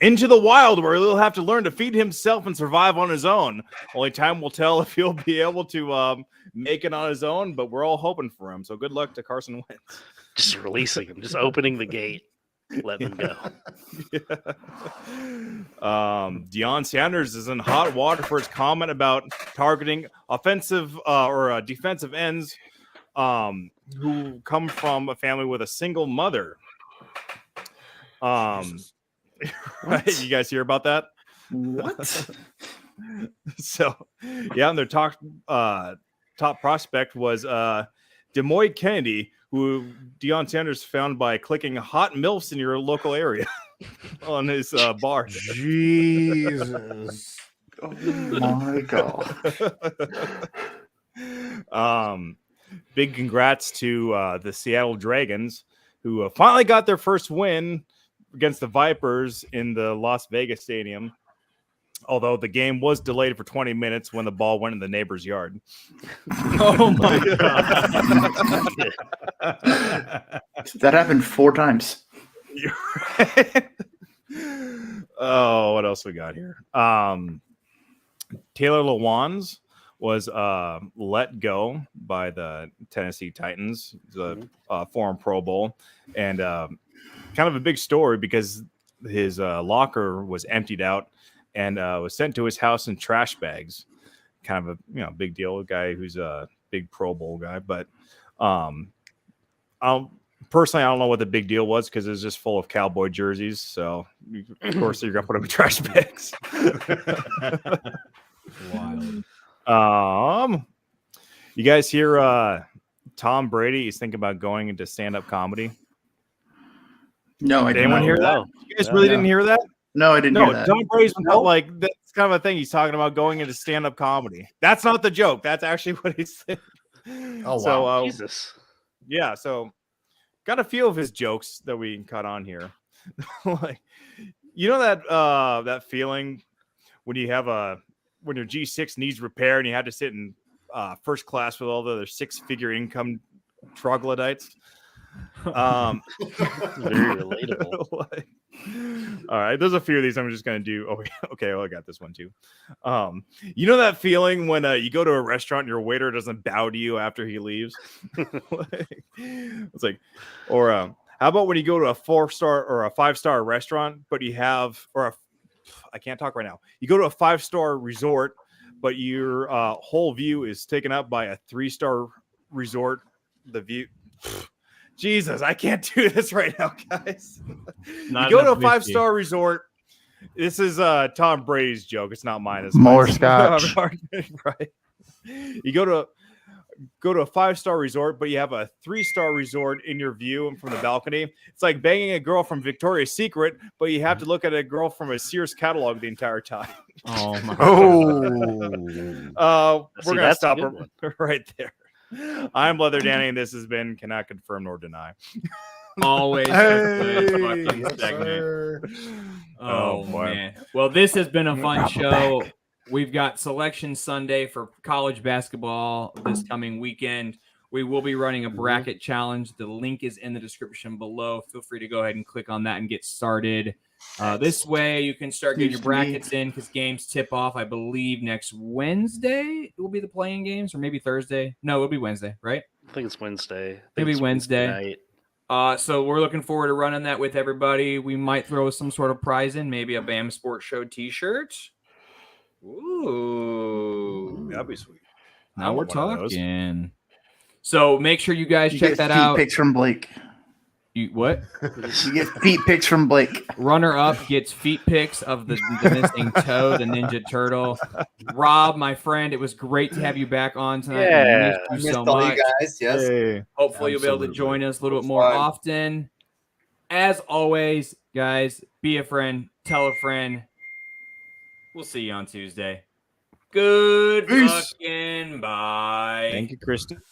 into the wild, where he'll have to learn to feed himself and survive on his own. Only time will tell if he'll be able to make it on his own, but we're all hoping for him. So good luck to Carson Wentz. Just releasing him, just opening the gate, letting him go. Deion Sanders is in hot water for his comment about targeting offensive or defensive ends who come from a family with a single mother. Right? You guys hear about that? What? So, yeah, and their top prospect was Demoy Kennedy, who Deion Sanders found by clicking hot MILFs in your local area on his bar. Jesus. Oh my god. Big congrats to the Seattle Dragons, who finally got their first win against the Vipers in the Las Vegas Stadium. Although the game was delayed for 20 minutes when the ball went in the neighbor's yard. Oh my god. That happened 4 times. Oh, what else we got here? Taylor Lewan's was let go by the Tennessee Titans, the former Pro Bowl, and kind of a big story because his locker was emptied out and was sent to his house in trash bags. Kind of a big deal. A guy who's a big Pro Bowl guy, but personally, I don't know what the big deal was because it was just full of cowboy jerseys. So of course you're gonna put them in trash bags. Wild. You guys hear Tom Brady is thinking about going into stand-up comedy? No, I did anyone hear that? You guys really didn't hear that? No, I didn't hear that. Tom Brady's not like that's kind of a thing. He's talking about going into stand-up comedy. That's not the joke. That's actually what he said. Oh, wow. So, Jesus. Yeah, so got a few of his jokes that we can cut on here. Like, you know that feeling when you have when your G6 needs repair and you had to sit in first class with all the other 6-figure income troglodytes. Very relatable. All right, there's a few of these I'm just gonna do. Okay, well, I got this one too. You know that feeling when you go to a restaurant and your waiter doesn't bow to you after he leaves? It's like, or how about when you go to a 4-star or a 5-star restaurant, but you have, I can't talk right now. You go to a 5-star resort, but your whole view is taken up by a 3-star resort. The view. Jesus, I can't do this right now, guys. You go to a 5-star resort. This is Tom Brady's joke. It's not mine. It's More mine. scotch. Right. You go to go to a 5-star resort, but you have a 3-star resort in your view and from the balcony. It's like banging a girl from Victoria's Secret, but you have to look at a girl from a Sears catalog the entire time. Oh my we're gonna stop right there. I'm Leather Danny, and this has been Cannot Confirm Nor Deny. Always a good fucking segment. Oh boy. man. Well, this has been a fun show. We've got Selection Sunday for college basketball this coming weekend. We will be running a bracket challenge. The link is in the description below. Feel free to go ahead and click on that and get started. This way you can start getting your brackets in because games tip off, I believe, next Wednesday. It will be the playing games, or maybe Thursday. No, it'll be Wednesday, right? I think it's Wednesday. It'll be Wednesday. So we're looking forward to running that with everybody. We might throw some sort of prize in, maybe a BAM Sports Show t-shirt. Ooh. That'd be sweet. Now we're talking. So make sure you guys check that feet out. Pics from Blake. You what? You get feet pics from Blake. Runner up gets feet pics of the missing toe, the Ninja Turtle. Rob, my friend, it was great to have you back on tonight. Yeah, I missed you so all much. you guys. Yes. Hey, hopefully you'll be able to join us a little bit more often. As always, guys, be a friend, tell a friend. We'll see you on Tuesday. Good fucking bye. Thank you, Kristen.